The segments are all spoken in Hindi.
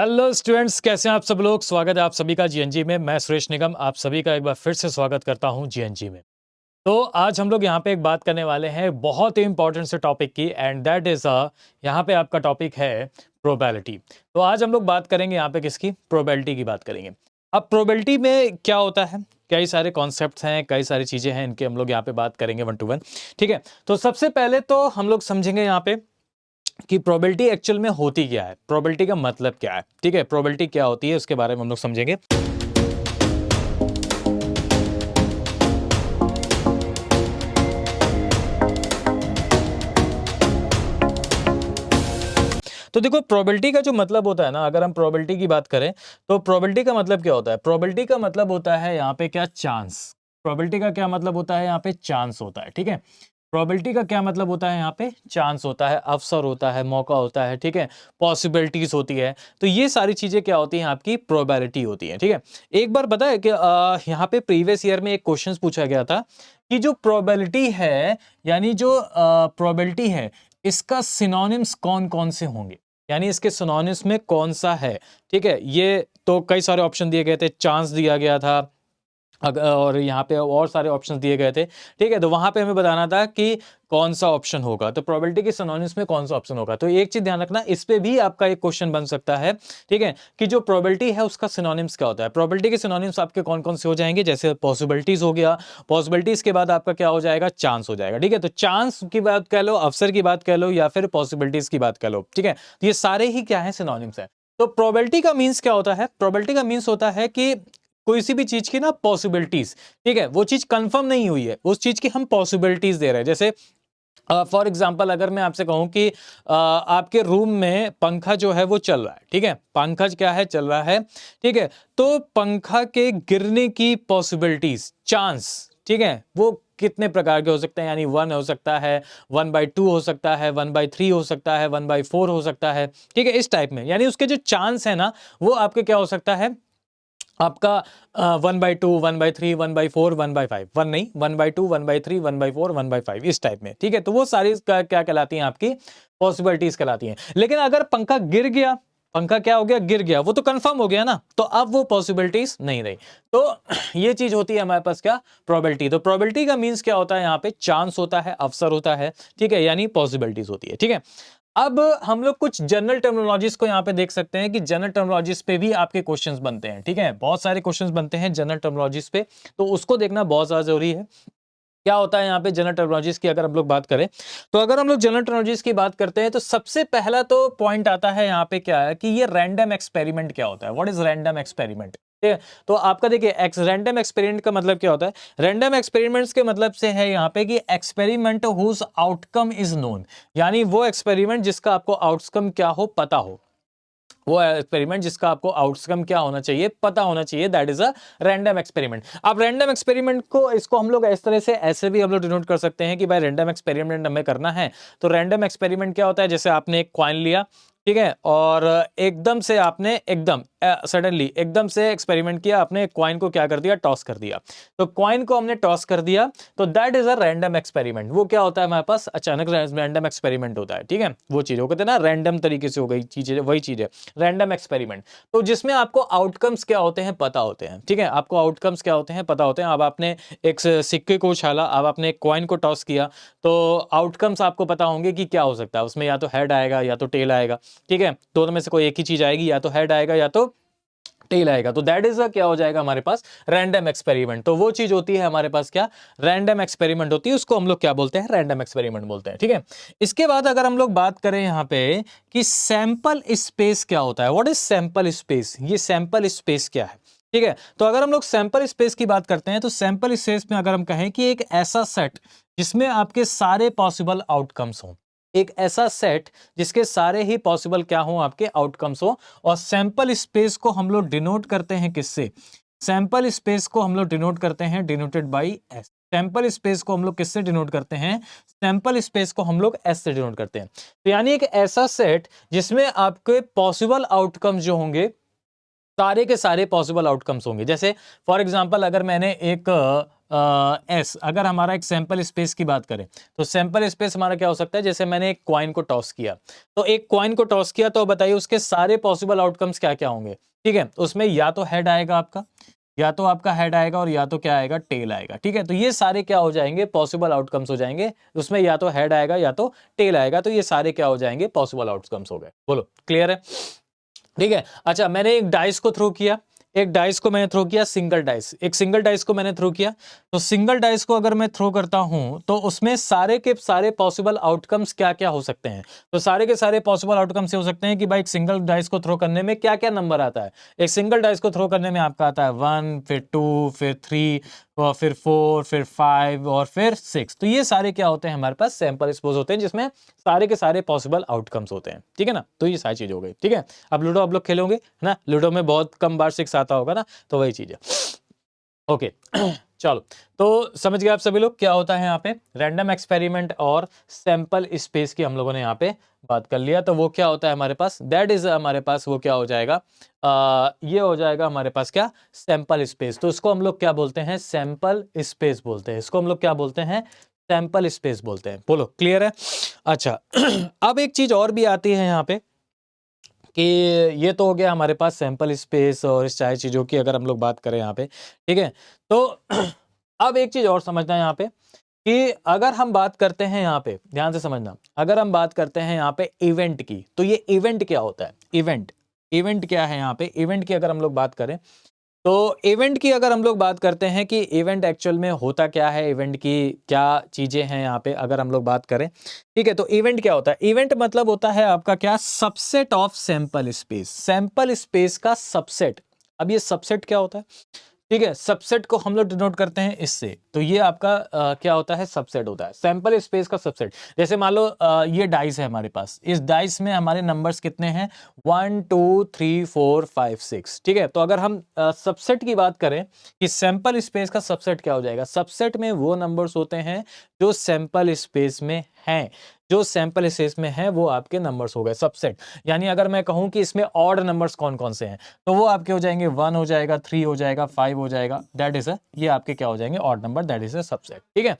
हेलो स्टूडेंट्स, कैसे हैं आप सब लोग। स्वागत है आप सभी का जीएनजी में। मैं सुरेश निगम आप सभी का एक बार फिर से स्वागत करता हूं जीएनजी में। तो आज हम लोग यहां पे एक बात करने वाले हैं बहुत ही इंपॉर्टेंट से टॉपिक की, एंड दैट इज यहां पे आपका टॉपिक है प्रोबेबिलिटी। तो आज हम लोग बात करेंगे यहां पे किसकी, प्रोबेबिलिटी की बात करेंगे। अब प्रोबेबिलिटी में क्या होता है, कई सारे कॉन्सेप्ट्स हैं, कई सारी चीजें हैं, इनके हम लोग यहाँ पे बात करेंगे वन टू वन। ठीक है, तो सबसे पहले तो हम लोग समझेंगे यहाँ पे कि प्रोबेबिलिटी एक्चुअल में होती क्या है, प्रोबेबिलिटी का मतलब क्या है। ठीक है, प्रोबेबिलिटी क्या होती है उसके बारे में हम लोग समझेंगे। तो देखो, प्रोबेबिलिटी का जो मतलब होता है ना, अगर हम प्रोबेबिलिटी की बात करें तो प्रोबेबिलिटी का मतलब क्या होता है। प्रोबेबिलिटी का मतलब होता है यहाँ पे क्या, चांस। प्रोबेबिलिटी का क्या मतलब होता है, यहाँ पे चांस होता है। ठीक है, प्रोबेबिलिटी का क्या मतलब होता है, यहाँ पे चांस होता है, अवसर होता है, मौका होता है। ठीक है, पॉसिबिलिटीज होती है। तो ये सारी चीजें क्या होती हैं, आपकी प्रोबेबिलिटी होती है। ठीक है, एक बार पता है कि यहाँ पे प्रीवियस ईयर में एक क्वेश्चन पूछा गया था कि जो प्रोबेबिलिटी है, यानी जो प्रोबेबिलिटी है, इसका सिनोनिम्स कौन कौन से होंगे, यानी इसके सिनोनिम्स में कौन सा है। ठीक है, ये तो कई सारे ऑप्शन दिए गए थे, चांस दिया गया था और यहाँ पे और सारे ऑप्शंस दिए गए थे। ठीक है, तो वहां पे हमें बताना था कि कौन सा ऑप्शन होगा, तो प्रोबेबिलिटी के सिनोनिम्स में कौन सा ऑप्शन होगा। तो एक चीज ध्यान रखना, इस पे भी आपका एक क्वेश्चन बन सकता है। ठीक है, कि जो प्रोबेबिलिटी है उसका सिनोनिम्स क्या होता है। प्रोबेबिलिटी के सिनोनिम्स आपके कौन कौन से हो जाएंगे, जैसे पॉसिबिलिटीज हो गया, पॉसिबिलिटीज के बाद आपका क्या हो जाएगा, चांस हो जाएगा। ठीक है, तो चांस की बात कह लो, अवसर की बात कह लो, या फिर पॉसिबिलिटीज की बात कह लो। ठीक है, तो ये सारे ही क्या है, सिनोनिम्स है। तो प्रोबेबिलिटी का मीन्स क्या होता है, प्रोबेबिलिटी का मीन्स होता है कि कोई सी भी चीज की ना पॉसिबिलिटीज, ठीक है, वो चीज कंफर्म नहीं हुई है, उस चीज की हम पॉसिबिलिटीज दे रहे हैं। जैसे फॉर एग्जाम्पल अगर मैं आपसे कहूं कि आपके रूम में पंखा जो है वो चल रहा है। ठीक है, पंखा क्या है, चल रहा है। ठीक है, तो पंखा के गिरने की पॉसिबिलिटीज, चांस, ठीक है, वो कितने प्रकार के हो सकते हैं, यानी 1 हो सकता है, 1/2 हो सकता है, 1/3 हो सकता है, 1/4 हो सकता है। ठीक है, इस टाइप में, यानी उसके जो चांस है ना, वो आपके क्या हो सकता है, आपका 1/2, 1/3, 1/4, 1/5, वन नहीं, 1/2, 1/3, 1/4, 1/5, इस टाइप में। ठीक है, तो वो सारी क्या कहलाती हैं, आपकी पॉसिबिलिटीज कहलाती हैं। लेकिन अगर पंखा गिर गया, पंखा क्या हो गया, गिर गया, वो तो कंफर्म हो गया ना, तो अब वो पॉसिबिलिटीज नहीं रही। तो ये चीज होती है हमारे पास क्या, प्रोबेबिलिटी। तो प्रोबेबिलिटी का मींस क्या होता है, यहाँ पे चांस होता है, अवसर होता है। ठीक है, यानी पॉसिबिलिटीज होती है। ठीक है, अब हम लोग कुछ जनरल टर्मिनोलॉजीज को यहां पे देख सकते हैं कि जनरल टर्मिनोलॉजीज पे भी आपके क्वेश्चंस बनते हैं। ठीक है, बहुत सारे क्वेश्चंस बनते हैं जनरल टर्मिनोलॉजीज पे, तो उसको देखना बहुत ज्यादा जरूरी है। क्या होता है यहाँ पे जनरल टर्मिनोलॉजीज की अगर हम लोग बात करें, तो अगर हम लोग जनरल टर्मिनोलॉजीज की बात करते हैं तो सबसे पहला तो पॉइंट आता है यहाँ पे, क्या है कि ये रैंडम एक्सपेरिमेंट क्या होता है, व्हाट इज रैंडम एक्सपेरिमेंट। ठीक है, तो आपका देखिए रैंडम एक्सपेरिमेंट का मतलब क्या होता है। रैंडम एक्सपेरिमेंट्स के मतलब से है यहाँ पे कि experiment whose outcome is known, यानी वो एक्सपेरिमेंट जिसका आपको आउटकम क्या हो, पता हो, वो एक्सपेरिमेंट जिसका आपको आउटकम क्या होना चाहिए, पता होना चाहिए, that is a random experiment. अब रैंडम एक्सपेरिमेंट को, इसको हम लोग इस तरह से ऐसे भी हम लोग डिनोट कर सकते हैं कि भाई रैंडम एक्सपेरिमेंट हमें करना है। तो रैंडम एक्सपेरिमेंट क्या होता है, जैसे आपने एक कॉइन लिया, ठीक है, और एकदम से आपने एकदम सडनली एकदम से एक्सपेरिमेंट किया, आपने कॉइन को क्या कर दिया, टॉस कर दिया। तो कॉइन को हमने टॉस कर दिया, तो that is a random experiment. वो क्या होता है, हमारे पास अचानक रैंडम एक्सपेरिमेंट होता है। ठीक है, वो चीज वो कहते हैं ना, रैंडम तरीके से हो गई चीजें, वही चीज है रैंडम एक्सपेरिमेंट। तो जिसमें आपको आउटकम्स क्या होते हैं, पता होते हैं। ठीक है, आपको आउटकम्स क्या होते हैं, पता होते हैं। अब आपने एक सिक्के को उछाला, अब आपने एक कॉइन को टॉस किया, तो आउटकम्स आपको पता होंगे कि क्या हो सकता है उसमें, या तो हेड आएगा या तो टेल आएगा। ठीक है, दोनों में से कोई एक ही चीज आएगी, या तो हेड आएगा या तो टेल आएगा। तो दैट इज क्या हो जाएगा हमारे पास, रैंडम एक्सपेरिमेंट। तो वो चीज होती है हमारे पास क्या, रैंडम एक्सपेरिमेंट होती है, उसको हम लोग क्या बोलते हैं, रैंडम एक्सपेरिमेंट बोलते हैं। ठीक है, इसके बाद अगर हम लोग बात करें यहां पे कि सैंपल स्पेस क्या होता है, व्हाट इज सैंपल स्पेस, ये सैंपल स्पेस क्या है। ठीक है, तो अगर हम लोग सैंपल स्पेस की बात करते हैं, तो सैंपल स्पेस में अगर हम कहें कि एक ऐसा सेट जिसमें आपके सारे पॉसिबल आउटकम्स हों, एक ऐसा सेट जिसके सारे ही पॉसिबल क्या हो, आपके आउटकम्स हो। और सैंपल स्पेस को हम लोग डिनोट करते हैं किससे, सैंपल स्पेस को हम लोग डिनोट करते हैं denoted by S. Sample space को हम लोग किससे डिनोट करते हैं, सैंपल स्पेस को हम लोग एस से डिनोट करते हैं। तो यानी एक ऐसा सेट जिसमें आपके पॉसिबल आउटकम्स जो होंगे सारे के सारे पॉसिबल आउटकम्स होंगे। जैसे फॉर एग्जांपल अगर मैंने एक एस, अगर हमारा एक सैंपल स्पेस की बात करें तो सैंपल स्पेस हमारा क्या हो सकता है, जैसे मैंने एक कॉइन को टॉस किया, तो एक कॉइन को टॉस किया तो बताइए उसके सारे पॉसिबल आउटकम्स क्या क्या होंगे। ठीक है, उसमें या तो हेड आएगा आपका, या तो आपका हेड आएगा, और या तो क्या आएगा, टेल आएगा। ठीक है, तो ये सारे क्या हो जाएंगे, पॉसिबल आउटकम्स हो जाएंगे। उसमें या तो हेड आएगा या तो टेल आएगा, तो ये सारे क्या हो जाएंगे, पॉसिबल आउटकम्स हो गए। बोलो क्लियर है? ठीक है। अच्छा, मैंने एक डाइस को थ्रो किया, एक डाइस को मैंने थ्रो किया, सिंगल डाइस, एक सिंगल डाइस को मैंने थ्रो किया। तो सिंगल डाइस को अगर मैं थ्रो करता हूं तो उसमें सारे के सारे पॉसिबल आउटकम्स क्या क्या हो सकते हैं। तो सारे के सारे पॉसिबल आउटकम्स हो सकते हैं कि भाई एक सिंगल डाइस को थ्रो करने में क्या क्या नंबर आता है। एक सिंगल डाइस को थ्रो करने में आपका आता है 1, फिर 2, फिर 3, और फिर 4, फिर 5 और फिर 6। तो ये सारे क्या होते हैं, हमारे पास सैंपल स्पेस होते हैं जिसमें सारे के सारे पॉसिबल आउटकम्स होते हैं। ठीक है ना, तो ये सारी चीज हो गई। ठीक है, अब लूडो आप लोग खेलोगे है ना, लूडो में बहुत कम बार 6 आता होगा ना, तो वही चीज है। ओके चलो, तो समझ गए आप सभी लोग क्या होता है यहाँ पे रैंडम एक्सपेरिमेंट और सैंपल स्पेस की हम लोगों ने यहाँ पे बात कर लिया। तो वो क्या होता है हमारे पास, दैट इज हमारे पास वो क्या हो जाएगा, ये हो जाएगा हमारे पास क्या, सैंपल स्पेस। तो इसको हम लोग क्या बोलते हैं, सैंपल स्पेस बोलते हैं। इसको हम लोग क्या बोलते हैं, सैंपल स्पेस बोलते हैं। बोलो क्लियर है? अच्छा अब एक चीज और भी आती है यहाँ पे कि ये तो हो गया हमारे पास सैंपल स्पेस और इस सारी चीज़ों की अगर हम लोग बात करें यहाँ पे। ठीक है, तो अब एक चीज़ और समझना है यहाँ पे कि अगर हम बात करते हैं यहाँ पे, ध्यान से समझना, अगर हम बात करते हैं यहाँ पे इवेंट की, तो ये इवेंट क्या होता है, इवेंट, इवेंट क्या है यहाँ पे, इवेंट की अगर हम लोग बात करें तो इवेंट की अगर हम लोग बात करते हैं कि इवेंट एक्चुअल में होता क्या है, इवेंट की क्या चीजें हैं यहाँ पे अगर हम लोग बात करें। ठीक है, तो इवेंट क्या होता है, इवेंट मतलब होता है आपका क्या, subset of sample space, sample space का सबसेट। अब ये सबसेट क्या होता है, ठीक है, सबसेट को हम लोग डिनोट करते हैं इससे। तो ये आपका क्या होता है, सबसेट होता है, सैंपल स्पेस का सबसेट। जैसे मान लो ये डाइस है हमारे पास, इस डाइस में हमारे नंबर्स कितने हैं, 1 2 3 4 5 6। ठीक है, तो अगर हम सबसेट की बात करें कि सैंपल स्पेस का सबसेट क्या हो जाएगा, सबसेट में वो नंबर्स होते हैं जो सैंपल स्पेस में हैं, जो सैंपल स्पेस में है वो आपके नंबर्स हो गए सबसेट। यानी अगर मैं कहूं कि इसमें ऑड नंबर्स कौन कौन से हैं, तो वो आपके हो जाएंगे 1 हो जाएगा, 3 हो जाएगा, 5 हो जाएगा, दैट इज ये आपके क्या हो जाएंगे, odd number, that is subset. ठीक है,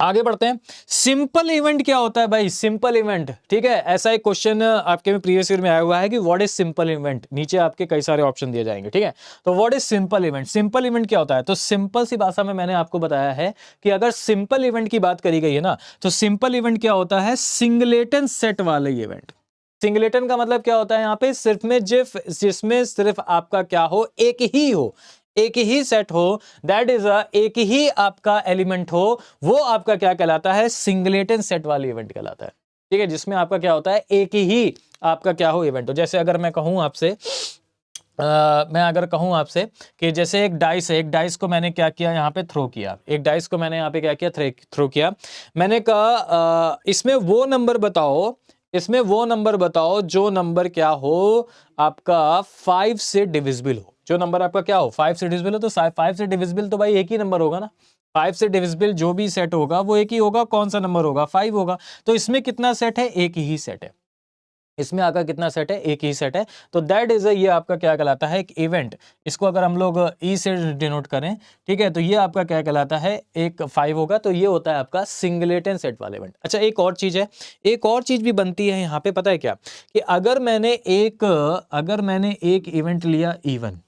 आगे बढ़ते हैं। सिंपल इवेंट क्या होता है भाई, सिंपल इवेंट। ठीक है, ऐसा एक क्वेश्चन आपके में प्रीवियस ईयर में आया हुआ है कि व्हाट इज सिंपल इवेंट, नीचे आपके कई सारे ऑप्शन दिए जाएंगे। ठीक है, तो what is simple event, simple event क्या होता है, तो सिंपल सी भाषा में मैंने आपको बताया है कि अगर सिंपल इवेंट की बात करी गई है ना, तो सिंपल इवेंट क्या होता है, सिंगलेटन सेट वाले इवेंट। सिंगलेटन का मतलब क्या होता है यहाँ पे, सिर्फ में जिसमें सिर्फ आपका क्या हो, एक ही हो, एक ही सेट हो, दैट इज एक ही आपका एलिमेंट हो, वो आपका क्या कहलाता है, सिंगलेटन सेट वाली इवेंट कहलाता है। ठीक है, जिसमें आपका क्या होता है, एक ही आपका क्या हो, इवेंट हो। जैसे अगर मैं कहूं आपसे मैं अगर कहूं आपसे कि जैसे एक डाइस है, एक डाइस को मैंने क्या किया, यहाँ पे थ्रो किया, एक डाइस को मैंने यहाँ पे क्या किया, थ्रो किया। मैंने कहा इसमें वो नंबर बताओ, इसमें वो नंबर बताओ जो नंबर क्या हो आपका 5 से डिविजिबल हो, जो नंबर आपका क्या हो 5 से डिविजिबल हो। तो 5 से डिविजिबल तो भाई एक ही नंबर होगा ना, 5 से डिविजिबल जो भी सेट होगा वो एक ही होगा, कौन सा नंबर होगा, 5 होगा। तो इसमें कितना सेट है, एक ही सेट है, इसमें आपका कितना सेट है, एक ही सेट है। तो दैट इज ये आपका क्या कहलाता है, एक इवेंट। इसको अगर हम लोग ई से डिनोट करें, ठीक है, तो ये आपका क्या कहलाता है, एक 5 होगा, तो ये होता है आपका सिंगलेटन सेट वाला इवेंट। अच्छा, एक और चीज है, एक और चीज भी बनती है यहाँ पे, पता है क्या, कि अगर मैंने एक इवेंट लिया इवन,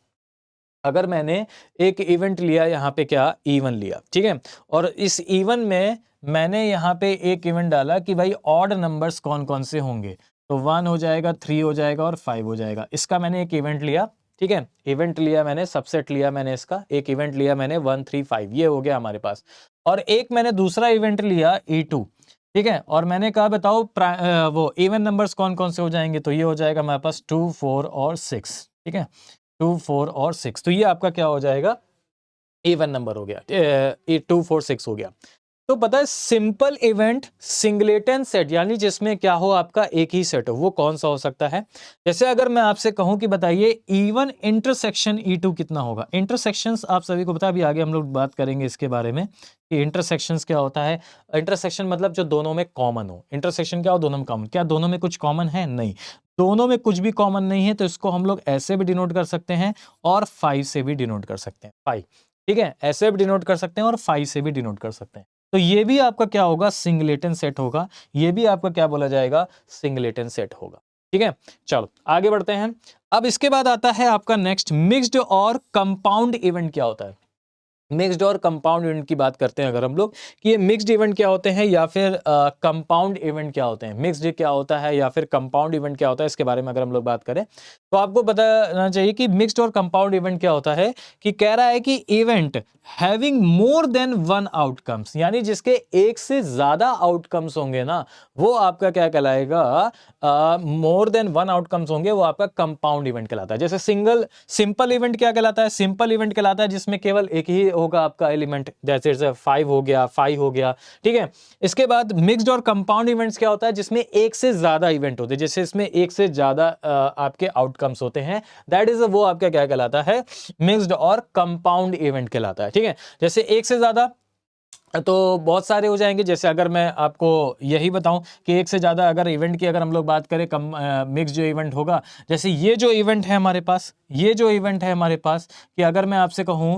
अगर मैंने एक इवेंट लिया यहाँ पे क्या, इवन लिया, ठीक है, और इस इवन में मैंने यहाँ पे एक इवेंट डाला कि भाई ऑड नंबर्स कौन कौन से होंगे, तो 1 हो जाएगा, 3 हो जाएगा और 5 हो जाएगा। इसका मैंने एक इवेंट लिया, ठीक है, इवेंट लिया मैंने, सबसेट लिया मैंने, इसका एक इवेंट लिया मैंने 1 3 5, ये हो गया हमारे पास। और एक मैंने दूसरा इवेंट लिया E2, ठीक है, और मैंने कहा बताओ वो इवन नंबर्स कौन कौन से हो जाएंगे, तो ये हो जाएगा हमारे पास 2 4 और 6। ठीक है, 2 4 और 6, तो ये आपका क्या हो जाएगा, इवन नंबर हो गया, 2 4 6 हो गया। तो पता है सिंपल इवेंट सिंगलेटन सेट यानी जिसमें क्या हो आपका एक ही सेट हो, वो कौन सा हो सकता है? जैसे अगर मैं आपसे कहूं कि बताइए E1 इंटरसेक्शन E2 कितना होगा? इंटरसेक्शंस आप सभी को पता है, अभी आगे हम लोग बात करेंगे इसके बारे में कि इंटरसेक्शंस क्या होता है। इंटरसेक्शन मतलब जो दोनों में कॉमन हो। इंटरसेक्शन क्या हो? दोनों में कॉमन। क्या दोनों में कुछ कॉमन है? नहीं, दोनों में कुछ भी कॉमन नहीं है, तो इसको हम लोग ऐसे भी डिनोट कर सकते हैं और 5 से भी डिनोट कर सकते हैं। 5, ठीक है, ऐसे भी डिनोट कर सकते हैं और 5 से भी डिनोट कर सकते हैं। तो ये भी आपका क्या होगा? सिंगलेटन सेट होगा। ये भी आपका क्या बोला जाएगा? सिंगलेटन सेट होगा। ठीक है, चलो आगे बढ़ते हैं। अब इसके बाद आता है आपका नेक्स्ट, मिक्स्ड और कंपाउंड इवेंट क्या होता है? मिक्स्ड और कंपाउंड इवेंट की बात करते हैं अगर हम लोग कि ये मिक्स्ड इवेंट क्या होते हैं या फिर कंपाउंड इवेंट क्या होते हैं, मिक्स्ड क्या होता है या फिर कंपाउंड इवेंट क्या होता है, इसके बारे में अगर हम लोग बात करें तो आपको बताना चाहिए कि मिक्स्ड और कंपाउंड इवेंट क्या होता है। कि कह रहा है कि event having more than one outcomes, यानी जिसके एक से ज्यादा आउटकम्स होंगे ना, वो आपका क्या कहलाएगा? मोर देन वन आउटकम्स होंगे, वो आपका कंपाउंड इवेंट कहलाता है। जैसे सिंपल इवेंट क्या कहलाता है? सिंपल इवेंट कहलाता है जिसमें केवल एक ही होगा आपका एलिमेंट, जैसे 5 हो गया, 5 हो गया, ठीक है। इसके बाद मिक्स्ड और कंपाउंड इवेंट्स क्या होता है? जिसमें एक से ज्यादा इवेंट होते हैं, जैसे इसमें एक से ज्यादा आपके आउटकम्स होते हैं, दैट इज वो आपका क्या कहलाता है? मिक्स्ड और कंपाउंड इवेंट कहलाता है। ठीक है, जैसे एक से ज्यादा तो बहुत सारे हो जाएंगे। जैसे अगर मैं आपको यही बताऊं कि एक से ज्यादा अगर इवेंट की अगर हम लोग बात करें, मिक्स जो इवेंट होगा, जैसे ये जो इवेंट है हमारे पास, ये जो इवेंट है हमारे पास, कि अगर मैं आपसे कहूं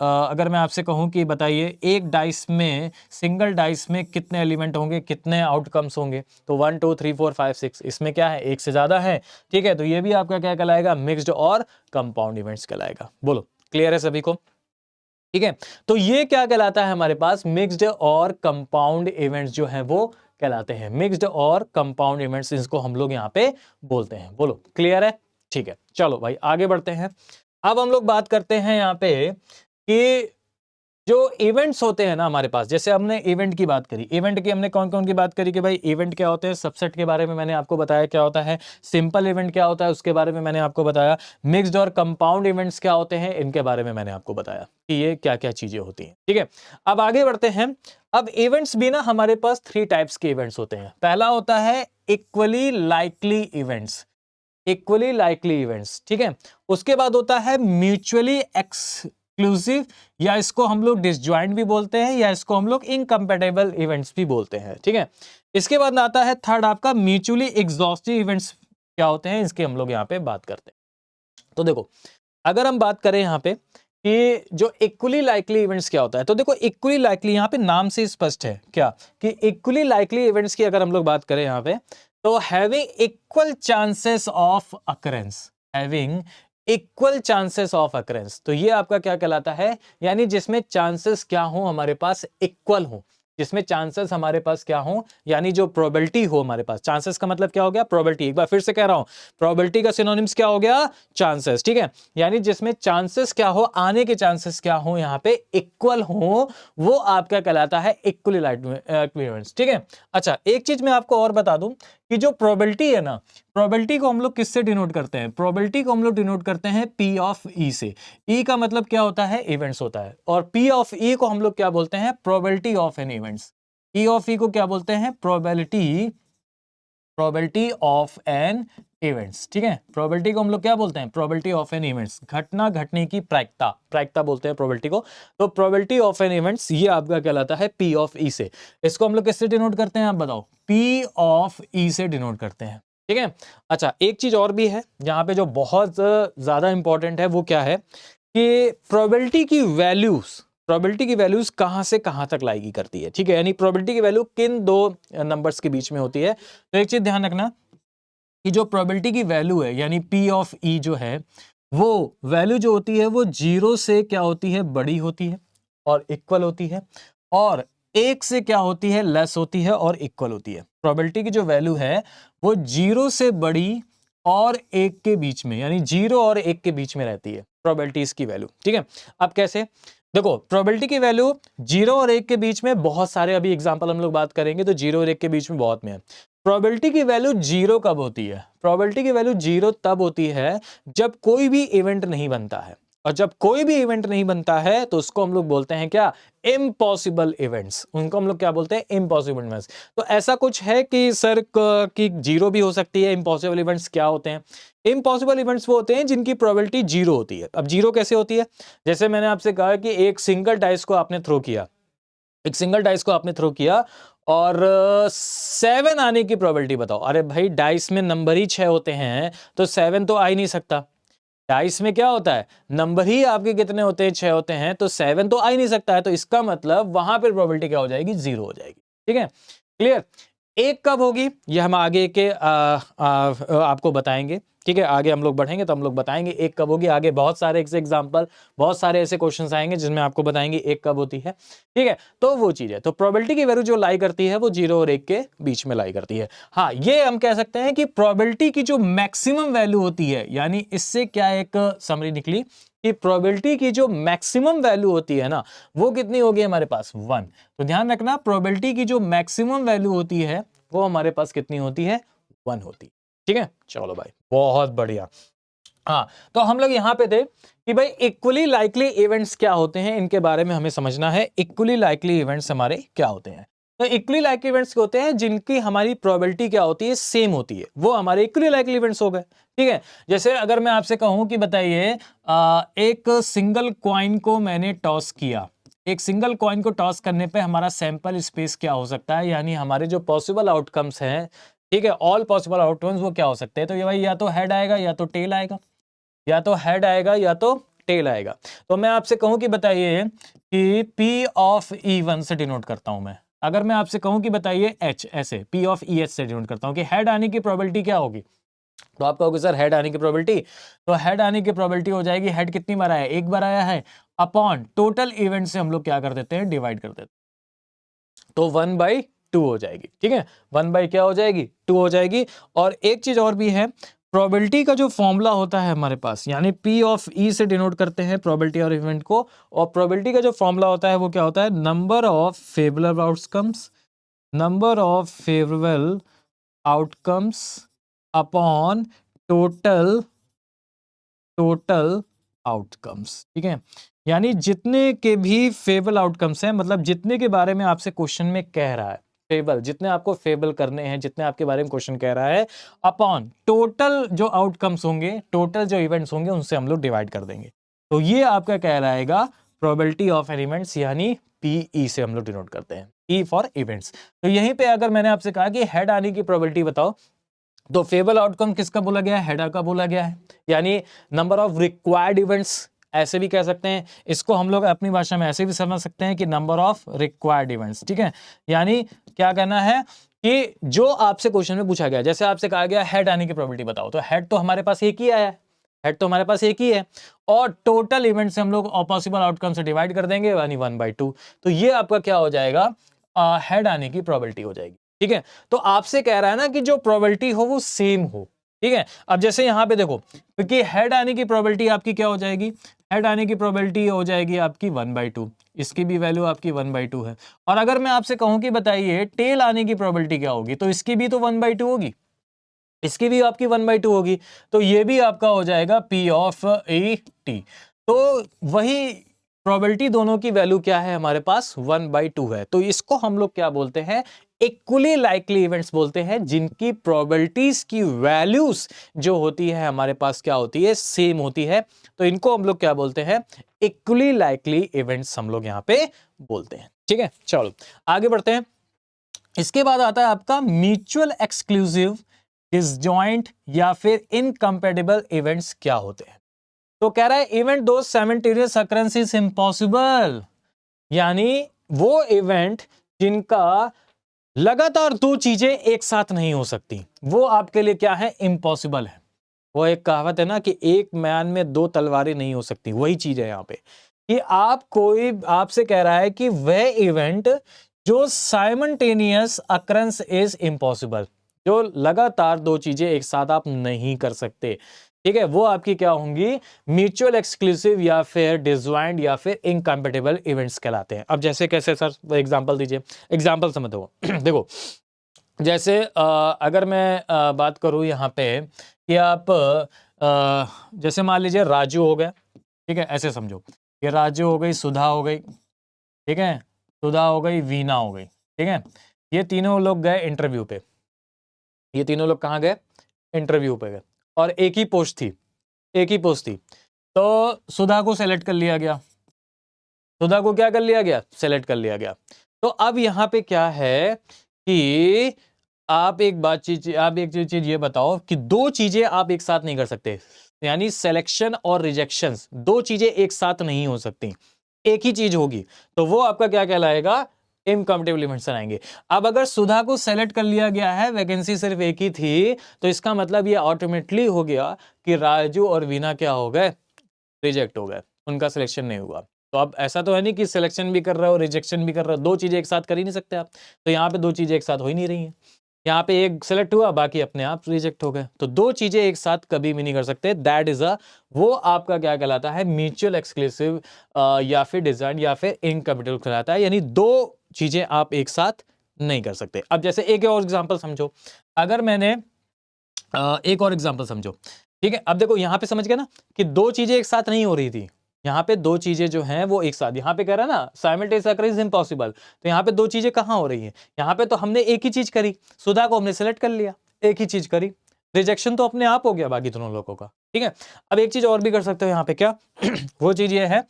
अगर मैं आपसे कहूं कि बताइए एक डाइस में, सिंगल डाइस में कितने एलिमेंट होंगे, कितने आउटकम्स होंगे, तो 1 2 3 4 5 6, इसमें क्या है? एक से ज्यादा है। ठीक है, तो ये भी आपका क्या कहलाएगा? मिक्स्ड और कंपाउंड इवेंट्स कहलाएगा। बोलो, क्लियर है सभी को? ठीक है, तो ये क्या कहलाता है हमारे पास? मिक्स्ड और कंपाउंड इवेंट्स जो हैं वो कहलाते हैं। मिक्स्ड और कंपाउंड इवेंट्स, इसको हम लोग यहां पे बोलते हैं। बोलो, क्लियर है? ठीक है, चलो भाई आगे बढ़ते हैं। अब हम लोग बात करते हैं यहां पे कि जो इवेंट्स होते हैं ना हमारे पास, जैसे हमने इवेंट की बात करी, इवेंट की हमने कौन कौन की बात करी कि भाई इवेंट क्या होते हैं, सबसेट के बारे में मैंने आपको बताया क्या होता है, सिंपल इवेंट क्या होता है उसके बारे में मैंने आपको बताया, मिक्स्ड और कंपाउंड इवेंट्स क्या होते हैं इनके बारे में मैंने आपको बताया कि ये क्या क्या चीजें होती हैं। ठीक है, अब आगे बढ़ते हैं। अब इवेंट्स भी ना हमारे पास 3 टाइप्स के इवेंट्स होते हैं। पहला होता है equally likely events, equally likely events, ठीक है। उसके बाद होता है म्यूचुअली एक्सक्लूसिव, या इसको हम लोग डिसजॉइंट भी बोलते हैं, या इसको हम लोग इनकम्पेटेबल इवेंट्स भी बोलते हैं। ठीक है, इसके बाद आता है थर्ड आपका म्यूचुअली एग्जॉस्टिव इवेंट्स क्या होते हैं, इसके हम लोग यहां पे बात करते हैं। तो देखो, अगर हम बात करें यहां पे कि जो इक्वली लाइकली इवेंट्स क्या होता है, तो देखो इक्वली लाइकली यहां पे नाम से स्पष्ट है क्या कि इक्वली लाइकली इवेंट्स की अगर हम लोग बात करें यहां पे, तो having equal chances of occurrence, having equal chances of occurrence, तो ये आपका क्या कहलाता है? यानी जिसमें चांसेस क्या हो हमारे पास? इक्वल हो, जिसमें चांसेस हमारे पास क्या हो, यानी जो प्रोबेबिलिटी हो हमारे पास। चांसेस का मतलब क्या हो गया? प्रोबेबिलिटी। एक बार फिर से कह रहा हूं, प्रोबेबिलिटी का सिनोनिम्स क्या हो गया? चांसेस। ठीक है, यानी जिसमें चांसेस क्या हो, आने के चांसेस क्या हो यहां पे इक्वल हो, वो आपका कहलाता है इक्वली लाइकली इवेंट्स। ठीक है, अच्छा एक चीज मैं आपको और बता दूं कि जो प्रोबेबिलिटी है ना, प्रोबेबिलिटी को हम लोग किससे डिनोट करते हैं? प्रोबेबिलिटी को हम लोग डिनोट करते हैं P ऑफ E से। E का मतलब क्या होता है? इवेंट्स होता है, और P ऑफ E को हम लोग क्या बोलते हैं? Probability of an events. P of E को क्या बोलते हैं? Probability of an events. ठीक है, प्रोबेबिलिटी को हम लोग क्या बोलते हैं? प्रोबेबिलिटी ऑफ एन इवेंट्स, घटना घटने की प्रायिकता, प्रायिकता बोलते हैं प्रोबेबिलिटी को। तो प्रोबेबिलिटी ऑफ एन इवेंट्स ये आपका कहलाता है P ऑफ E से। इसको हम लोग किससे डिनोट करते हैं आप बताओ? P ऑफ E से डिनोट करते हैं। ठीक है, अच्छा एक चीज और भी है जहां पे जो बहुत ज्यादा इंपॉर्टेंट है, वो क्या है कि प्रोबेबिलिटी की वैल्यूज, प्रोबेबिलिटी की वैल्यूज कहां से कहां तक लाएगी करती है। ठीक है, यानी प्रोबेबिलिटी की वैल्यू किन दो नंबर्स के बीच में होती है। तो एक चीज ध्यान रखना कि जो प्रोबेबिलिटी की वैल्यू है यानी P ऑफ E जो है, वो वैल्यू जो होती है वो 0 से क्या होती है? बड़ी होती है और इक्वल होती है, और 1 से क्या होती है? लेस होती है और इक्वल होती है। प्रोबेबिलिटी की जो वैल्यू है वो 0 से बड़ी और 1 के बीच में, यानी 0 और 1 के बीच में रहती है प्रोबेबिलिटीज की वैल्यू। ठीक है, अब कैसे? देखो, प्रोबेबिलिटी की वैल्यू 0 और 1 के बीच में बहुत सारे, अभी एग्जांपल हम लोग बात करेंगे तो 0 और 1 के बीच में बहुत में है। प्रोबेबिलिटी की वैल्यू 0 कब होती है? प्रोबेबिलिटी की वैल्यू 0 तब होती है जब कोई भी इवेंट नहीं बनता है। और जब कोई भी इवेंट नहीं बनता है तो उसको हम लोग बोलते हैं क्या, इम्पॉसिबल इवेंट्स। उनको हम लोग क्या बोलते हैं, इम्पॉसिबल इवेंट्स। तो ऐसा कुछ है कि सर की जीरो भी हो सकती है। इम्पॉसिबल इवेंट्स क्या होते हैं? इम्पॉसिबल इवेंट्स वो होते हैं जिनकी प्रोबेबिलिटी जीरो होती है। अब जीरो कैसे होती है? जैसे मैंने आपसे कहा कि एक सिंगल डाइस को आपने थ्रो किया, एक सिंगल डाइस को आपने थ्रो किया और 7 आने की प्रोबेबिलिटी बताओ। अरे भाई डाइस में नंबर ही 6 होते हैं तो 7 तो आ ही नहीं सकता। डाइस में क्या होता है, नंबर ही आपके कितने होते हैं, 6 होते हैं, तो 7 तो आ ही नहीं सकता है। तो इसका मतलब वहां पर प्रोबेबिलिटी क्या हो जाएगी, जीरो हो जाएगी। ठीक है, क्लियर। एक कब होगी ये हम आगे के आपको बताएंगे। ठीक है, आगे हम लोग बढ़ेंगे तो हम लोग बताएंगे एक कब होगी। आगे बहुत सारे एग्जांपल, बहुत सारे ऐसे क्वेश्चंस आएंगे जिसमें आपको बताएंगे एक कब होती है। ठीक है, तो वो चीज है। तो प्रोबेबिलिटी की वैल्यू जो लाई करती है वो 0 और 1 के बीच में लाई करती है। हाँ, ये हम कह सकते हैं कि प्रोबेबिलिटी की जो मैक्सिमम वैल्यू होती है, यानी इससे क्या एक समरी निकली कि प्रोबेबिलिटी की जो मैक्सिमम वैल्यू होती है ना, वो कितनी होगी हमारे पास, 1। तो ध्यान रखना, प्रोबेबिलिटी की जो मैक्सिमम वैल्यू होती है वो हमारे पास कितनी होती है, 1 होती है। ठीक है, चलो भाई बहुत बढ़िया। हाँ, तो हम लोग यहां पे थे कि भाई इक्वली लाइकली इवेंट्स क्या होते हैं, इनके बारे में हमें समझना है। इक्वली लाइकली इवेंट्स हमारे क्या होते हैं? तो इक्वली लाइकली इवेंट्स होते हैं जिनकी हमारी प्रोबेबिलिटी क्या होती है, सेम होती है, वो हमारे इक्वली लाइकली इवेंट्स हो गए। ठीक है, जैसे अगर मैं आपसे कहूं कि बताइए एक सिंगल कॉइन को मैंने टॉस किया, एक सिंगल कॉइन को टॉस करने पे हमारा सैंपल स्पेस क्या हो सकता है, यानी हमारे जो पॉसिबल आउटकम्स हैं, ठीक है, ऑल पॉसिबल आउटकम्स वो क्या हो सकते हैं? तो ये भाई या तो हेड आएगा या तो टेल आएगा, या तो हेड आएगा या तो टेल आएगा। तो मैं आपसे कहूं कि बताइए कि P ऑफ E1 से डिनोट करता हूं मैं। अगर मैं आपसे कहूं कि बताइए H, ऐसे P ऑफ EH से डिनोट करता हूं कि हेड आने की प्रोबेबिलिटी क्या होगी, तो आप कहोगे सर हेड आने की प्रोबेबिलिटी, तो हेड आने की प्रोबेबिलिटी हो जाएगी, हेड कितनी बार आया है, एक बार आया है, अपॉन टोटल इवेंट से हम लोग क्या कर देते हैं, डिवाइड कर देते हैं, तो 1/2 हो जाएगी। ठीक है, 1 क्या हो जाएगी, 2 हो जाएगी। और एक चीज और भी है, प्रोबेबिलिटी का जो फॉर्मूला होता है हमारे पास, यानी P ऑफ E से डिनोट करते हैं प्रोबेबिलिटी और इवेंट को, और प्रोबेबिलिटी का जो फॉर्मूला होता है वो क्या होता है, number of favourable outcomes, number of favourable outcomes upon total total outcomes. ठीक है, यानी जितने के भी फेबल आउटकम्स हैं, मतलब जितने के बारे में आपसे क्वेश्चन में कह रहा है, फेबल जितने आपको फेबल करने हैं, जितने आपके बारे में क्वेश्चन कह रहा है, अपॉन टोटल जो आउटकम्स होंगे, टोटल जो इवेंट्स होंगे, उनसे हम लोग डिवाइड कर देंगे। तो ये आपका कह रहेगा प्रोबेबिलिटी ऑफ एन इवेंट्स, यानी PE से हम लोग डिनोट करते हैं, E फॉर इवेंट्स। तो यहीं पे अगर मैंने आपसे कहा कि हेड आने की प्रोबेबिलिटी बताओ, तो फेबल आउटकम किसका बोला गया है, हेडर का बोला गया है, यानी नंबर ऑफ रिक्वायर्ड इवेंट्स, ऐसे भी कह सकते हैं इसको हम लोग अपनी भाषा में ऐसे भी समझ सकते हैं कि नंबर ऑफ रिक्वायर्ड इवेंट्स। ठीक है, यानी क्या कहना है कि जो आपसे क्वेश्चन में पूछा गया, जैसे आपसे कहा गया हेड आने की प्रोबेबिलिटी बताओ, तो हेड तो हमारे पास एक ही आया है, हेड तो हमारे पास एक ही है, और टोटल इवेंट से हम लोग पॉसिबल आउटकम से डिवाइड कर देंगे, यानी 1/2। तो ये आपका क्या हो जाएगा, हेड आने की प्रोबेबिलिटी हो जाएगी। ठीक है, तो आपसे कह रहा है ना कि जो प्रोबेबिलिटी हो वो सेम हो। ठीक है, अब जैसे यहां पे देखो, क्योंकि हेड आने की प्रोबेबिलिटी आपकी क्या हो जाएगी, हेड आने की प्रोबेबिलिटी हो जाएगी आपकी 1/2, इसकी भी वैल्यू आपकी 1/2 है। और अगर मैं आपसे कहूं कि बताइए टेल आने की प्रोबेबिलिटी क्या होगी, तो इसकी भी तो 1/2 होगी, इसकी भी आपकी 1/2 होगी, तो ये भी आपका हो जाएगा P ऑफ E T। तो वही प्रोबेबिलिटी दोनों की वैल्यू क्या है हमारे पास, 1/2 है। तो इसको हम लोग क्या बोलते हैं, इक्वली लाइकली इवेंट्स बोलते हैं, जिनकी प्रोबेबिलिटीज की वैल्यूज जो होती है हमारे पास क्या होती है, सेम होती है। तो इनको हम लोग क्या बोलते हैं, इक्वली लाइकली इवेंट्स हम लोग यहां पे बोलते हैं। ठीक है, चलो आगे बढ़ते हैं। इसके बाद आता है आपका म्यूचुअल एक्सक्लूसिव, डिसजॉइंट या फिर इनकम्पेटिबल इवेंट्स क्या होते हैं। तो कह रहा है इवेंट दो साइमल्टेनियस अकरेंस इज इम्पॉसिबल, यानी वो इवेंट जिनका लगातार दो चीजें एक साथ नहीं हो सकती, वो आपके लिए क्या है, इम्पॉसिबल है। वो एक कहावत है ना कि एक म्यान में दो तलवारें नहीं हो सकती, वही चीज है यहां पे कि आप कोई आपसे कह रहा है कि वह इवेंट जो साइमल्टेनियस अकरेंस इज इम्पॉसिबल, जो लगातार दो चीजें एक साथ आप नहीं कर सकते, ठीक है, वो आपकी क्या होंगी, म्यूचुअल एक्सक्लूसिव या फिर डिसजॉइंट या फिर इनकम्पेटिबल इवेंट्स कहलाते हैं। अब जैसे कैसे सर, एग्जांपल दीजिए, एग्जांपल समझो देखो, जैसे अगर मैं बात करूं यहां पे कि आप जैसे मान लीजिए राजू हो गया, ठीक है, ऐसे समझो, ये राजू हो गई, सुधा हो गई, ठीक है, सुधा हो गई, वीना हो गई, ठीक है, ये तीनों लोग गए इंटरव्यू पे, ये तीनों लोग कहाँ गए, इंटरव्यू पे गए, और एक ही पोस्ट थी, एक ही पोस्ट थी, तो सुधा को सेलेक्ट कर लिया गया, सुधा को क्या कर लिया गया, सेलेक्ट कर लिया गया। तो अब यहां पे क्या है कि आप एक चीज ये बताओ कि दो चीजें आप एक साथ नहीं कर सकते, यानी सिलेक्शन और रिजेक्शन, दो चीजें एक साथ नहीं हो सकती, एक ही चीज होगी, तो वो आपका क्या कहलाएगा, इनकम्पेटिबल इवेंट्स आएंगे। अब अगर सुधा को सेलेक्ट कर लिया गया है, वैकेंसी सिर्फ एक ही थी, तो इसका मतलब ये ऑटोमेटिकली हो गया कि राजू और वीना क्या हो गए, रिजेक्ट हो गए, उनका सिलेक्शन नहीं हुआ। तो अब ऐसा तो है नहीं कि सिलेक्शन भी कर रहे हो रिजेक्शन भी कर रहे हो, दो चीजें एक साथ कर ही नहीं सकते आप, तो यहाँ पे दो चीजें एक साथ हो ही नहीं रही हैं, यहाँ पे एक सिलेक्ट हुआ, बाकी अपने आप रिजेक्ट हो गए, तो दो चीजें एक साथ कभी भी नहीं कर सकते, दैट इज वो आपका क्या कहलाता है, म्यूचुअल एक्सक्लूसिव या फिर डिजाइन या फिर इनकम्पेटिबल कहलाता है, यानी दो चीजें आप एक साथ नहीं कर सकते। अब जैसे एक और एग्जाम्पल समझो, अगर मैंने एक और एग्जाम्पल समझो, ठीक है, अब देखो यहां पे समझ गए ना कि दो चीजें एक साथ नहीं हो रही थी, यहाँ पे दो चीजें जो हैं वो एक साथ, यहाँ पे कह रहा है ना साइमल्टेनियस अकरेंस इम्पॉसिबल, तो यहाँ पे दो चीजें कहाँ हो रही हैं, यहाँ पे तो हमने एक ही चीज करी, सुधा को हमने सेलेक्ट कर लिया, एक ही चीज करी, रिजेक्शन तो अपने आप हो गया बाकी दोनों लोगों का, ठीक है। अब एक चीज और भी कर सकते हो यहाँ पे, क्या वो चीज ये है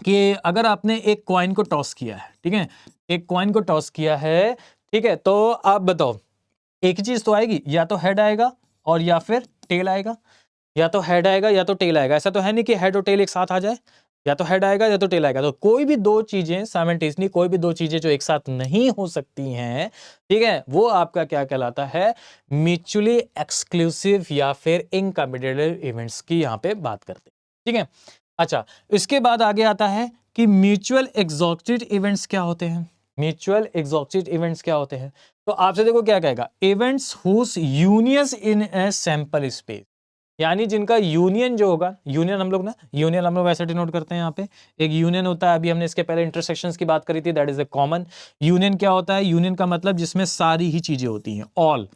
कि अगर आपने एक कॉइन को टॉस किया है, ठीक है, एक कॉइन को टॉस किया है, ठीक है, तो आप बताओ एक ही चीज तो आएगी, या तो हेड आएगा और या फिर टेल आएगा, या तो हेड आएगा या तो टेल आएगा, ऐसा तो है नहीं कि हेड और टेल एक साथ आ जाए, या तो हेड आएगा या तो टेल आएगा, तो कोई भी दो चीजें साइमल्टेनियसली, कोई भी दो चीजें जो एक साथ नहीं हो सकती हैं, ठीक है, वो आपका क्या कहलाता है, म्यूचुअली एक्सक्लूसिव या फिर इनकम्पेटिबल इवेंट्स की यहां पे बात करते हैं, ठीक है। अच्छा, इसके बाद आगे आता है कि म्यूचुअल एक्सक्लूसिव इवेंट्स क्या होते हैं, म्यूचुअल एक्सक्लूसिव इवेंट्स क्या होते हैं, तो आपसे देखो क्या कहेगा, events whose unions in a sample space, यानी जिनका यूनियन जो होगा, यूनियन हम लोग वैसे डिनोट करते हैं यहाँ पे, एक यूनियन होता है, अभी हमने इसके पहले इंटरसेक्शंस की बात करी थी, that is a common union. क्या होता है यूनियन का मतलब, जिसमें सारी ही चीजें होती हैं, ऑल,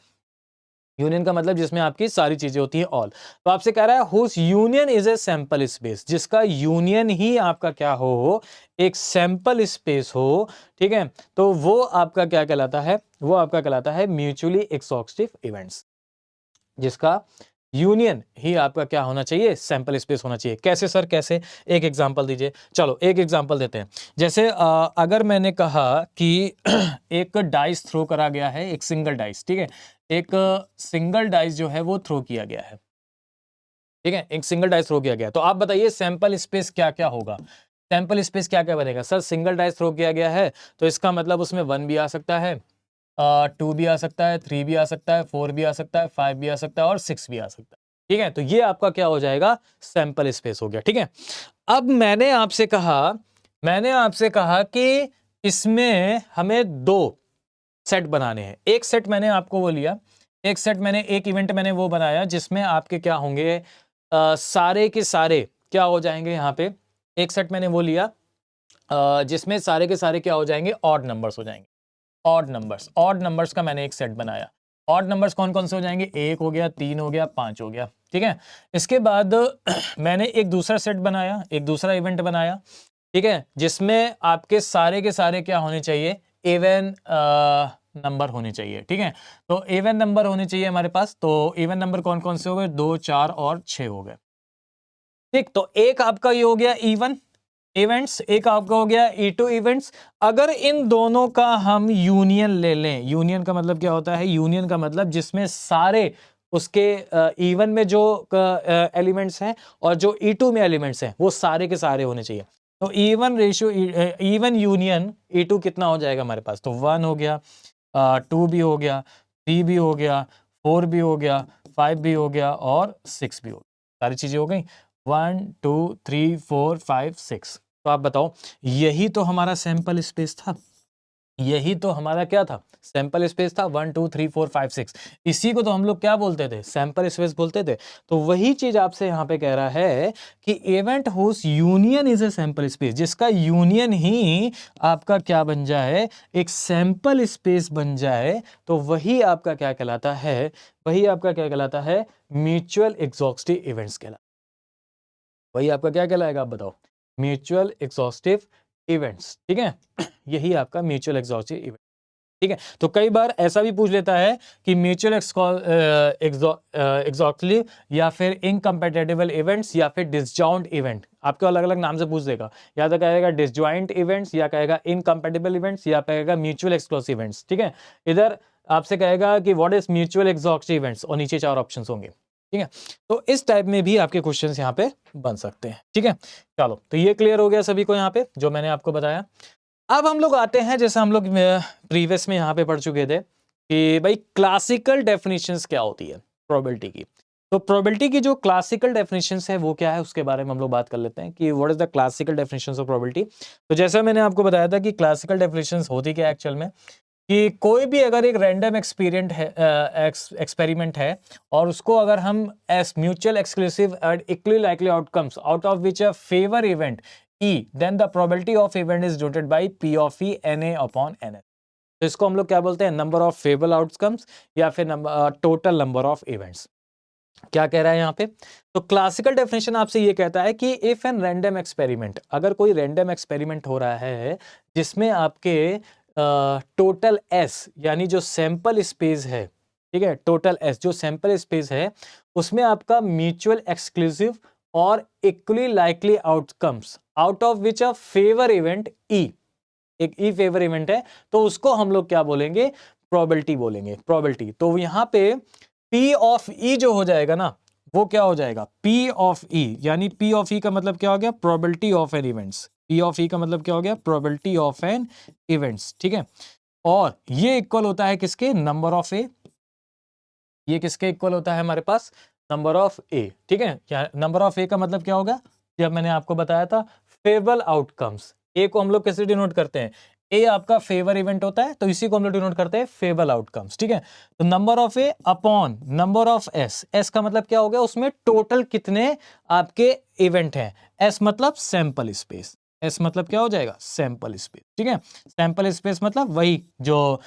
यूनियन का मतलब जिसमें आपकी सारी चीजें होती है, ऑल। तो आपसे कह रहा है whose union is a sample space, जिसका यूनियन ही आपका क्या हो, एक सैंपल स्पेस हो, ठीक है, तो वो आपका क्या कहलाता है, वो आपका कहलाता है म्यूचुअली एक्सक्लूसिव इवेंट्स, जिसका यूनियन ही आपका क्या होना चाहिए, सैंपल स्पेस होना चाहिए। कैसे सर, कैसे, एक एग्जांपल दीजिए। चलो एक एग्जांपल देते हैं, जैसे अगर मैंने कहा कि एक डाइस थ्रो करा गया है, एक सिंगल डाइस, ठीक है, एक सिंगल डाइस जो है वो थ्रो किया गया है, ठीक है, एक सिंगल डाइस थ्रो किया गया, तो आप बताइए सैंपल स्पेस क्या क्या होगा, सैंपल स्पेस क्या क्या बनेगा। सर सिंगल डाइस थ्रो किया गया है, तो इसका मतलब उसमें 1 भी आ सकता है, 2 भी आ सकता है, 3 भी आ सकता है, 4 भी आ सकता है, 5 भी आ सकता है और 6 भी आ सकता है, ठीक है, तो ये आपका क्या हो जाएगा, सैंपल स्पेस हो गया, ठीक है। अब मैंने आपसे कहा कि इसमें हमें दो सेट बनाने हैं, एक सेट मैंने आपको वो लिया, एक सेट मैंने, एक इवेंट मैंने वो बनाया जिसमें आपके क्या होंगे, सारे के सारे क्या हो जाएंगे, यहाँ पे एक सेट मैंने वो लिया जिसमें सारे के सारे क्या हो जाएंगे, ऑड नंबर्स हो जाएंगे, ऑड नंबर्स का मैंने एक सेट बनाया। ऑड नंबर्स कौन कौन से हो जाएंगे, 1 हो गया, 3 हो गया, 5 हो गया, ठीक है। इसके बाद मैंने एक दूसरा सेट बनाया, एक दूसरा इवेंट बनाया, ठीक है, जिसमें आपके सारे के सारे क्या होने चाहिए, इवन नंबर होने चाहिए, ठीक है, तो इवन नंबर होने चाहिए हमारे पास। तो इवन नंबर कौन कौन से हो गए, 2, 4 और 6 हो गए, ठीक। तो एक आपका ये हो गया इवन इवेंट्स, एक आपका हो गया E2 इवेंट्स। अगर इन दोनों का हम यूनियन ले लें, यूनियन का मतलब क्या होता है, यूनियन का मतलब जिसमें सारे उसके इवन में जो एलिमेंट्स हैं और जो E2 में एलिमेंट्स हैं वो सारे के सारे होने चाहिए। तो even ratio, even union E2 कितना हो जाएगा हमारे पास, तो 1 हो गया, 2 भी हो गया, 3 भी हो गया, 4 भी हो गया, 5 भी हो गया और 6 भी हो गया, सारी चीजें हो गई, 1 2 3 4 5 6। तो आप बताओ, यही तो हमारा सैंपल स्पेस था, यही तो हमारा क्या था, सैंपल स्पेस था, 1 2 3 4 5 6, इसी को तो हम लोग क्या बोलते थे, सैंपल स्पेस बोलते थे। तो वही चीज आपसे यहां पे कह रहा है कि event whose union is a sample space, जिसका यूनियन ही आपका क्या बन जाए, एक सैंपल स्पेस बन जाए, तो वही आपका क्या कहलाता है, वही आपका क्या कहलाता है, म्यूचुअल एक्सक्लूसिव इवेंट्स कहलाता है। वही आपका क्या कहलाएगा, आप बताओ, म्यूचुअल एग्जॉस्टिव इवेंट्स, ठीक है। यही आपका म्यूचुअल एग्जॉस्टिव इवेंट, ठीक है। तो कई बार ऐसा भी पूछ लेता है कि म्यूचुअल एग्जॉस्टिव या फिर इनकम्पेटिबल इवेंट्स या फिर डिसजॉइंट इवेंट, आपको अलग अलग नाम से पूछ देगा, या तो कहेगा डिसजॉइंट इवेंट्स, या कहेगा इनकम्पेटिबल इवेंट्स, या कहेगा म्यूचुअल एक्सक्लूसिव इवेंट्स, ठीक है। इधर आपसे कहेगा कि what is mutual exhaustive events, और नीचे 4 ऑप्शंस होंगे, ठीक है। तो इस टाइप में भी आपके क्वेश्चंस यहाँ पे बन सकते हैं, ठीक है। चलो, तो ये क्लियर हो गया सभी को यहाँ पे जो मैंने आपको बताया। अब हम लोग आते हैं, जैसे हम लोग प्रीवियस में यहाँ पे पढ़ चुके थे कि भाई क्लासिकल डेफिनेशंस क्या होती है प्रोबेबिलिटी की। तो प्रोबेबिलिटी की जो क्लासिकल डेफिनेशंस है वो क्या है, उसके बारे में हम लोग बात कर लेते हैं कि what is the classical definitions of probability. तो जैसा मैंने आपको बताया था कि क्लासिकल डेफिनेशंस होती क्या है एक्चुअल में, कि कोई भी अगर एक रैंडम एक्सपेरिमेंट है और उसको अगर हम S mutual exclusive and equally likely outcomes out of which a favour event E, then the probability of event is denoted by P of E NA upon NS। तो इसको हम लोग क्या बोलते हैं, नंबर ऑफ फेवरेबल आउटकम्स या फिर टोटल नंबर ऑफ इवेंट्स। क्या कह रहा है यहाँ पे, तो क्लासिकल डेफिनेशन आपसे ये कहता है कि इफ एन रैंडम एक्सपेरिमेंट, अगर कोई रैंडम एक्सपेरिमेंट हो रहा है जिसमें आपके टोटल एस यानी जो सैंपल स्पेस है, ठीक है, टोटल एस जो सैंपल स्पेस है उसमें आपका म्यूचुअल एक्सक्लूसिव और equally likely outcomes out of which a favour event E, एक ई फेवर इवेंट है, तो उसको हम लोग क्या बोलेंगे, प्रोबेबिलिटी बोलेंगे, प्रोबेबिलिटी। तो यहां पे P ऑफ E जो हो जाएगा ना, वो क्या हो जाएगा, P ऑफ E, यानी P ऑफ E का मतलब क्या हो गया, probability of an events. P of E का मतलब क्या हो गया, प्रोबेबिलिटी ऑफ एन इवेंट्स, ठीक है। और ये इक्वल होता है किसके, नंबर ऑफ ए, ये किसके इक्वल होता है हमारे पास, नंबर ऑफ ए, ठीक है। नंबर ऑफ ए का मतलब क्या होगा, जब मैंने आपको बताया था फेवरेबल आउटकम्स, ए को हम लोग कैसे डिनोट करते हैं, ए आपका फेवर इवेंट होता है तो इसी को हम लोग डिनोट करते हैं फेवरेबल आउटकम्स, ठीक है। तो number of A upon number of S, S का मतलब क्या हो गया, उसमें टोटल कितने आपके इवेंट हैं, एस मतलब सैंपल स्पेस, एस मतलब क्या हो जाएगा, सैंपल स्पेस, ठीक है। सैंपल स्पेस मतलब वही जो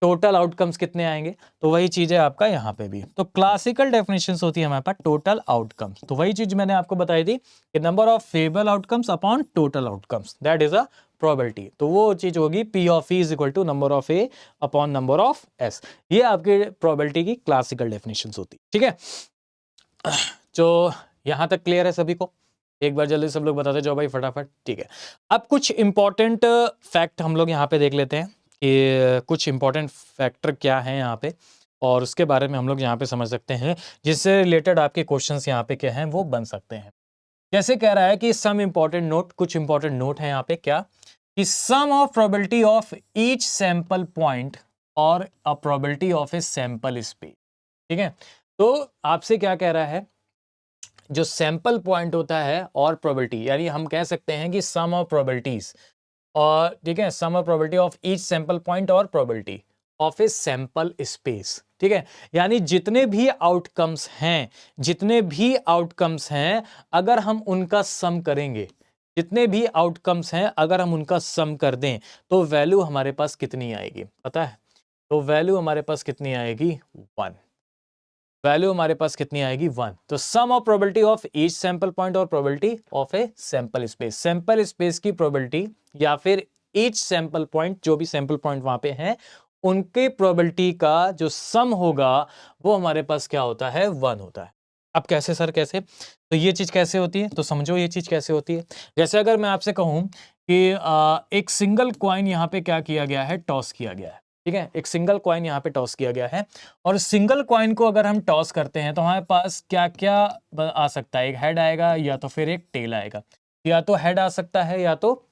टोटल आउटकम्स कितने आएंगे, तो वही चीज है आपका यहाँ पे भी। तो क्लासिकल डेफिनेशंस होती है हमारे पास टोटल आउटकम्स, तो वही चीज मैंने आपको बताई थी कि number of favourable outcomes upon total outcomes, that is a probability. तो वो चीज होगी P of E is equal to number of A upon number of S। ये आपके प्रोबेबिलिटी की क्लासिकल डेफिनेशंस होती है, ठीक है। तो यहां तक क्लियर है सभी को, एक बार जल्दी सब लोग बताते जाओ भाई फटाफट, ठीक है। अब कुछ इंपॉर्टेंट फैक्ट हम लोग यहाँ पे देख लेते हैं कि कुछ इंपॉर्टेंट फैक्टर क्या है यहाँ पे, और उसके बारे में हम लोग यहाँ पे समझ सकते हैं, जिससे रिलेटेड आपके क्वेश्चंस यहाँ पे क्या हैं वो बन सकते हैं। जैसे कह रहा है कि सम इंपॉर्टेंट नोट, कुछ इंपॉर्टेंट नोट है यहाँ पे, क्या कि sum of probability of each sample point और a probability of a sample space, ठीक है। तो आपसे क्या कह रहा है, जो सैंपल पॉइंट होता है और प्रोबेबिलिटी, यानी हम कह सकते हैं कि सम ऑफ प्रोबेबिलिटीज, और ठीक है, sum of probability of each sample point और probability of a sample space, ठीक है। यानी जितने भी आउटकम्स हैं, जितने भी आउटकम्स हैं अगर हम उनका सम करेंगे, जितने भी आउटकम्स हैं अगर हम उनका सम कर दें तो वैल्यू हमारे पास कितनी आएगी पता है, तो वैल्यू हमारे पास कितनी आएगी, 1। वैल्यू हमारे पास कितनी आएगी, 1। तो sum of probability of each sample point और probability of a sample space, sample space की प्रोबेबिलिटी या फिर ईच सैंपल पॉइंट, जो भी सैंपल पॉइंट वहां पे हैं उनके प्रोबेबिलिटी का जो सम होगा वो हमारे पास क्या होता है, 1 होता है। अब कैसे सर, कैसे, तो ये चीज कैसे होती है, तो समझो ये चीज कैसे होती है। जैसे अगर मैं आपसे कहूं कि एक सिंगल कॉइन यहाँ पे क्या किया गया है, टॉस किया गया है, ठीक है, एक सिंगल कॉइन यहाँ पे टॉस किया गया है, और सिंगल कॉइन को अगर हम टॉस करते हैं तो हमारे पास क्या क्या आ सकता है, एक हेड आएगा या तो फिर एक टेल आएगा, या तो हेड आ सकता है या तो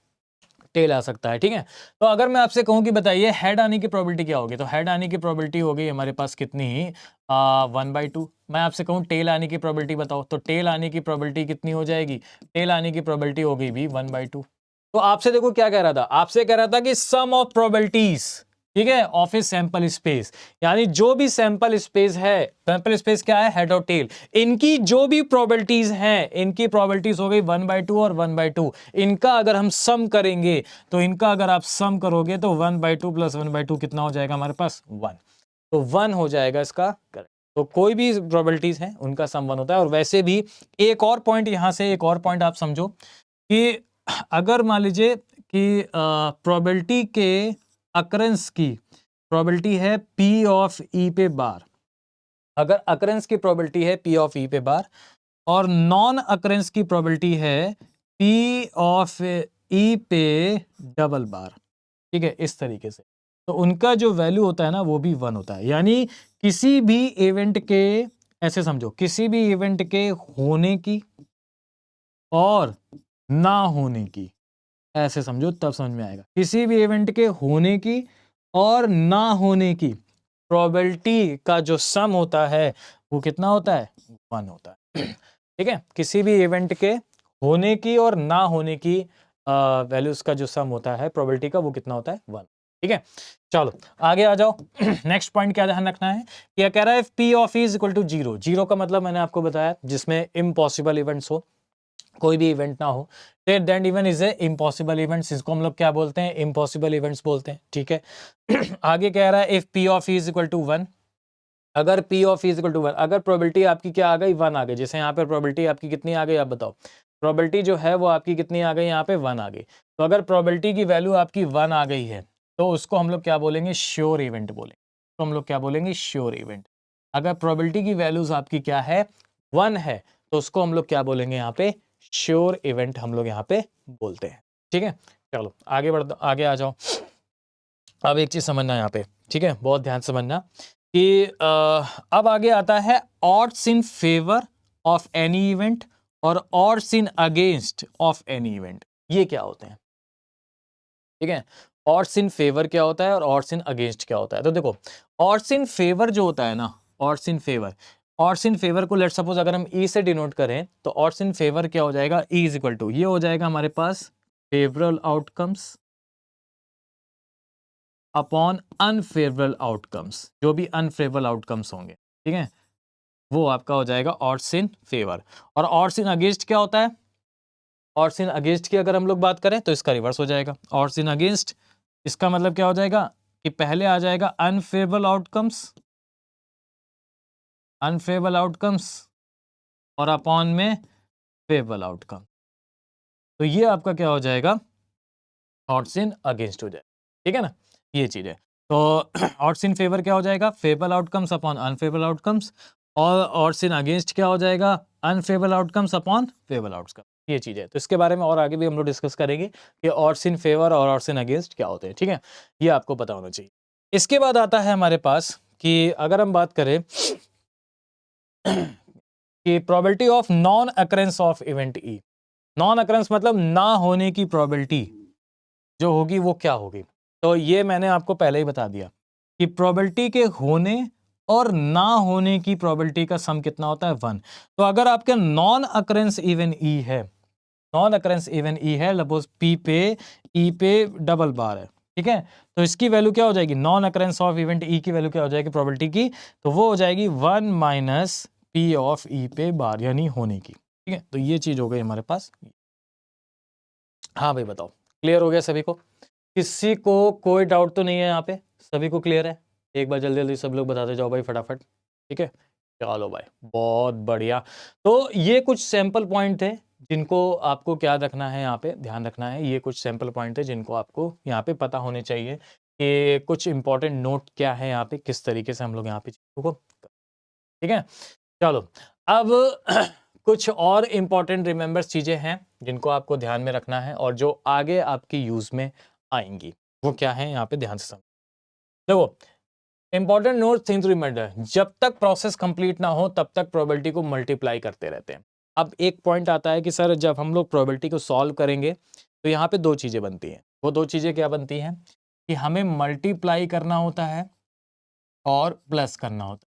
टेल आ सकता है, ठीक है। तो अगर मैं आपसे कहूं कि बताइए हेड आने की प्रोबेबिलिटी क्या होगी, तो हेड आने की प्रोबेबिलिटी हो गई हमारे पास कितनी, 1/2। मैं आपसे कहूं टेल आने की प्रोबेबिलिटी बताओ, तो टेल आने की प्रोबेबिलिटी कितनी हो जाएगी, टेल आने की प्रोबेबिलिटी हो गई भी 1/2। तो आपसे देखो क्या कह रहा था, आपसे कह रहा था कि सम ऑफ प्रोबेबिलिटीज, ठीक है, ऑफ ए सैंपल स्पेस, यानी जो भी सैंपल स्पेस है, सैंपल स्पेस क्या है, हेड और टेल, इनकी जो भी प्रोबेबिलिटीज हैं, इनकी प्रोबेबिलिटीज हो गई 1/2 और 1/2, इनका अगर हम सम करेंगे तो इनका अगर आप सम करोगे तो 1/2 + 1/2 कितना हो जाएगा हमारे पास, 1। तो 1 हो जाएगा इसका करेक्ट। तो कोई भी प्रोबेबिलिटीज हैं उनका सम 1 होता है। और वैसे भी एक और पॉइंट, यहां से एक और पॉइंट आप समझो कि अगर मान लीजिए कि प्रोबेबिलिटी के अकरेंस की प्रोबेबिलिटी है पी ऑफ ई पे बार, अगर अकरेंस की प्रोबेबिलिटी है पी ऑफ ई पे बार और नॉन अकरेंस की प्रोबेबिलिटी है पी ऑफ ई पे डबल बार, ठीक है, इस तरीके से, तो उनका जो वैल्यू होता है ना वो भी 1 होता है। यानी किसी भी इवेंट के, ऐसे समझो, किसी भी इवेंट के होने की और ना होने की, ऐसे समझो तब समझ में आएगा, किसी भी इवेंट के होने की और ना होने की प्रोबेबिलिटी का जो सम होता है वो कितना होता है, 1 होता है। ठीक है, किसी भी इवेंट के होने की और ना होने की वैल्यूज का जो सम होता है प्रोबेबिलिटी का, वो कितना होता है, 1। ठीक है, चलो आगे आ जाओ। नेक्स्ट पॉइंट क्या ध्यान रखना है, क्या कह रहा है, P of E is equal to 0। 0 का मतलब मैंने आपको बताया जिसमें इम्पॉसिबल इवेंट्स हो, कोई भी इवेंट ना हो, then even is a impossible events, इसको हम लोग क्या बोलते हैं, इम्पॉसिबल इवेंट्स बोलते हैं। ठीक है, आगे कह रहा है if P of E is equal to 1, अगर P of E is equal to 1, अगर प्रोबेबिलिटी आपकी क्या आ गई, 1 आ गई, जैसे यहाँ पे प्रोबेबिलिटी आपकी कितनी आ गई आप बताओ, प्रोबेबिलिटी जो है वो आपकी कितनी आ गई, यहाँ पे 1 आ गई। तो अगर प्रोबेबिलिटी की वैल्यू आपकी 1 आ गई है तो उसको हम लोग क्या बोलेंगे, श्योर इवेंट बोलेंगे। तो हम लोग क्या बोलेंगे, श्योर इवेंट। अगर प्रोबेबिलिटी की वैल्यूज आपकी क्या है, 1 है, तो उसको हम लोग क्या बोलेंगे, यहाँ पे श्योर इवेंट हम लोग यहाँ पे बोलते हैं। ठीक है, चलो आगे बढ़, आगे आ जाओ। अब एक चीज समझना यहाँ पे, ठीक है, बहुत ध्यान समझना कि अब आगे आता है odds in favour of any event और odds in against of any event. ये क्या होते हैं, ठीक है, ऑड्स इन फेवर क्या होता है और ऑड्स इन अगेंस्ट क्या होता है। तो देखो, ऑड्स इन फेवर जो होता है ना, odds in favour, odds in favour को लेट सपोज अगर हम ई से डिनोट करें तो ऑड्स इन फेवर क्या हो जाएगा, ई इज इक्वल टू, ये हो जाएगा हमारे पास favourable outcomes upon unfavourable outcomes, जो भी अनफेवरेबल आउटकम्स होंगे, ठीक है, वो आपका हो जाएगा ऑड्स इन फेवर। और ऑड्स इन अगेंस्ट क्या होता है, ऑड्स इन अगेंस्ट की अगर हम लोग बात करें तो इसका रिवर्स हो जाएगा। ऑड्स इन अगेंस्ट, इसका मतलब क्या हो जाएगा कि पहले आ जाएगा अनफेवरेबल आउटकम्स, अनफेवरेबल आउटकम्स और अपॉन में फेवरेबल आउटकम, तो ये आपका क्या हो जाएगा, ऑड्स इन अगेंस्ट हो जाएगा। ठीक है ना, ये चीज है। तो ऑड्स इन फेवर क्या हो जाएगा, favourable outcomes upon unfavourable outcomes, और ऑड्स इन अगेंस्ट क्या हो जाएगा, unfavourable outcomes upon favourable outcome. ये चीज है, तो इसके बारे में और आगे भी हम लोग डिस्कस करेंगे कि ऑड्स इन फेवर और ऑड्स इन अगेंस्ट क्या होते हैं। ठीक है, ये आपको पता होना चाहिए। इसके बाद आता है हमारे पास कि अगर हम बात करें कि probability of non occurrence of event E, non occurrence मतलब ना होने की प्रोबेबिलिटी जो होगी वो क्या होगी। तो ये मैंने आपको पहले ही बता दिया कि प्रोबेबिलिटी के होने और ना होने की प्रोबेबिलिटी का सम कितना होता है, 1। तो अगर आपके नॉन अकरेंस इवन ई है, नॉन अकरेंस इवन ई है, सपोज पी पे ई पे डबल बार है, ठीक है, तो इसकी वैल्यू क्या हो जाएगी, non occurrence of event E की वैल्यू क्या हो जाएगी प्रोबेबिलिटी की, तो वो हो जाएगी 1 माइनस पी ऑफ ई पे बार, यानी होने की। ठीक है, तो ये चीज हो गई हमारे पास। हाँ भाई बताओ, क्लियर हो गया सभी को, किसी को कोई डाउट तो नहीं है यहाँ पे, सभी को क्लियर है, एक बार जल्दी जल्दी सब लोग बताते जाओ भाई फटाफट। ठीक है, चलो भाई बहुत बढ़िया। तो ये कुछ सैंपल पॉइंट थे जिनको आपको क्या रखना है, यहाँ पे ध्यान रखना है, ये कुछ सैंपल पॉइंट थे जिनको आपको यहाँ पे पता होने चाहिए कि कुछ इंपॉर्टेंट नोट क्या है यहाँ पे, किस तरीके से हम लोग यहाँ पे चीजों को, ठीक है। चलो अब कुछ और इंपॉर्टेंट रिमेंबर्स चीजें हैं जिनको आपको ध्यान में रखना है और जो आगे आपकी यूज में आएंगी, वो क्या है यहाँ पे ध्यान से समझो। देखो, इंपॉर्टेंट नोट थिंग्स रिमाइंडर, जब तक प्रोसेस कंप्लीट ना हो तब तक प्रोबेबिलिटी को मल्टीप्लाई करते रहते हैं। अब एक पॉइंट आता है कि सर जब हम लोग प्रोबेबिलिटी को सॉल्व करेंगे तो यहाँ पे दो चीजें बनती हैं। वो दो चीजें क्या बनती हैं कि हमें मल्टीप्लाई करना होता है और प्लस करना होता है।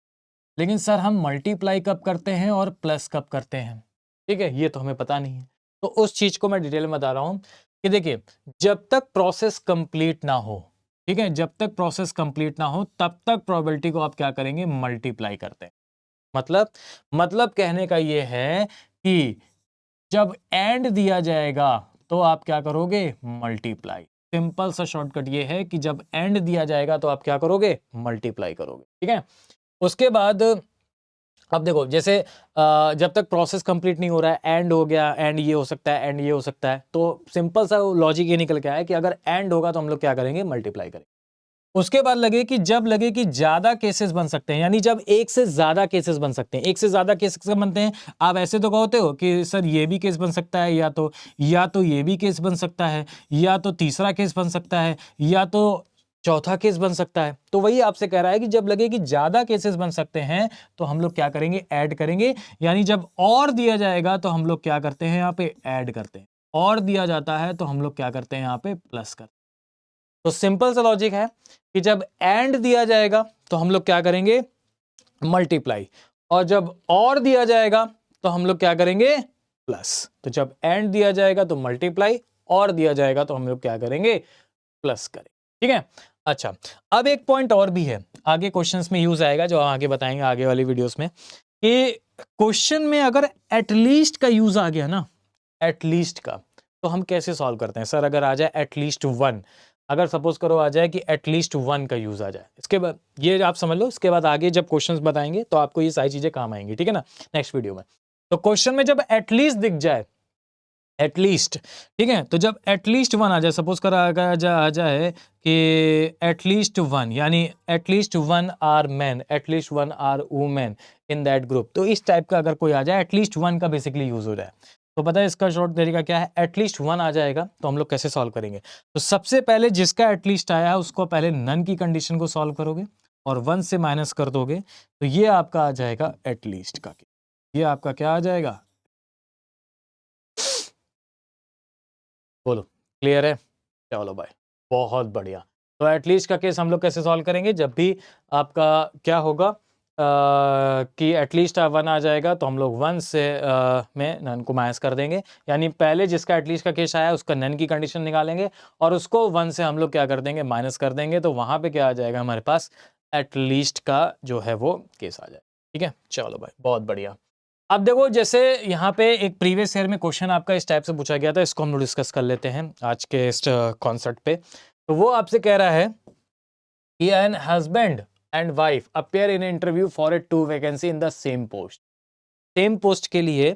लेकिन सर हम मल्टीप्लाई कब करते हैं और प्लस कब करते हैं, ठीक है, ये तो हमें पता नहीं है। तो उस चीज को मैं डिटेल में बता रहा हूं कि देखिए, जब तक प्रोसेस कंप्लीट ना हो, ठीक है, जब तक प्रोसेस कंप्लीट ना हो तब तक प्रोबेबिलिटी को आप क्या करेंगे, मल्टीप्लाई करते हैं। मतलब कहने का ये है कि जब एंड दिया जाएगा तो आप क्या करोगे, मल्टीप्लाई। सिंपल सा शॉर्टकट ये है कि जब एंड दिया जाएगा तो आप क्या करोगे, मल्टीप्लाई करोगे। ठीक है, उसके बाद अब देखो जैसे जब तक प्रोसेस कंप्लीट नहीं हो रहा है, एंड हो गया, एंड ये हो सकता है, एंड ये हो सकता है, तो सिंपल सा लॉजिक ये निकल के आया कि अगर एंड होगा तो हम लोग क्या करेंगे, मल्टीप्लाई करेंगे। उसके बाद लगे कि जब लगे कि ज्यादा केसेस बन सकते हैं, यानी जब एक से ज्यादा केसेस बन सकते हैं, एक से ज्यादा केसेस बनते हैं, आप ऐसे तो कहते हो कि सर ये भी केस बन सकता है, या तो ये भी केस बन सकता है, या तो तीसरा केस बन सकता है, या तो चौथा केस बन सकता है। तो वही आपसे कह रहा है कि जब लगे कि ज्यादा केसेस बन सकते हैं तो हम लोग क्या करेंगे, ऐड करेंगे। यानी जब और दिया जाएगा तो हम लोग क्या करते हैं, यहाँ पे ऐड करते हैं, और दिया जाता है तो हम लोग क्या करते हैं, यहाँ पे प्लस करते हैं। तो सिंपल सा लॉजिक है कि जब एंड दिया जाएगा तो हम लोग क्या करेंगे, मल्टीप्लाई, और जब और दिया जाएगा तो हम लोग क्या करेंगे, प्लस। तो जब एंड दिया जाएगा तो मल्टीप्लाई, और दिया जाएगा तो हम लोग क्या करेंगे, प्लस करेंगे। ठीक है। अच्छा, अब एक पॉइंट और भी है, आगे क्वेश्चंस में यूज आएगा, जो हम आगे बताएंगे आगे वाली वीडियोस में, कि क्वेश्चन में अगर एटलीस्ट का यूज आ गया ना, एटलीस्ट का, तो हम कैसे सॉल्व करते हैं। सर अगर आ जाए एटलीस्ट वन, अगर सपोज करो आ जाए कि एटलीस्ट वन का यूज आ जाए, इसके बाद ये आप समझ लो, इसके बाद आगे जब क्वेश्चंस बताएंगे तो आपको ये सारी चीजें काम आएंगी, ठीक है ना, नेक्स्ट वीडियो में। तो क्वेश्चन में जब एटलीस्ट दिख जाए, एटलीस्ट, ठीक है, तो जब एटलीस्ट वन आ जाए, सपोज कर आ जाए कि एटलीस्ट वन, यानी at least one are man, at least one are women in that group, तो इस टाइप का अगर कोई आ जाए, एटलीस्ट वन का बेसिकली यूज हो जाए, तो पता है इसका शॉर्ट तरीका क्या है, एटलीस्ट वन आ जाएगा तो हम लोग कैसे सॉल्व करेंगे। तो सबसे पहले जिसका एटलीस्ट आया है उसको पहले नन की कंडीशन को सॉल्व करोगे और वन से माइनस कर दोगे, तो ये आपका आ जाएगा एटलीस्ट का, ये आपका क्या आ जाएगा, बोलो क्लियर है। चलो भाई, बहुत बढ़िया। तो एटलीस्ट का केस हम लोग कैसे सॉल्व करेंगे, जब भी आपका क्या होगा कि एटलीस्ट वन आ जाएगा तो हम लोग वन से में नन को माइनस कर देंगे, यानी पहले जिसका एटलीस्ट का केस आया उसका नन की कंडीशन निकालेंगे और उसको वन से हम लोग क्या कर देंगे, माइनस कर देंगे, तो वहां पे क्या आ जाएगा हमारे पास, एटलीस्ट का जो है वो केस आ जाएगा। ठीक है, चलो भाई बहुत बढ़िया। अब देखो जैसे यहाँ पे एक प्रीवियस ईयर में क्वेश्चन आपका इस टाइप से पूछा गया था, इसको हम लोग डिस्कस कर लेते हैं आज के इस कॉन्सेप्ट पे। तो वो आपसे कह रहा है कि an husband and wife appear in interview for a two vacancy in the same post. Same post के लिए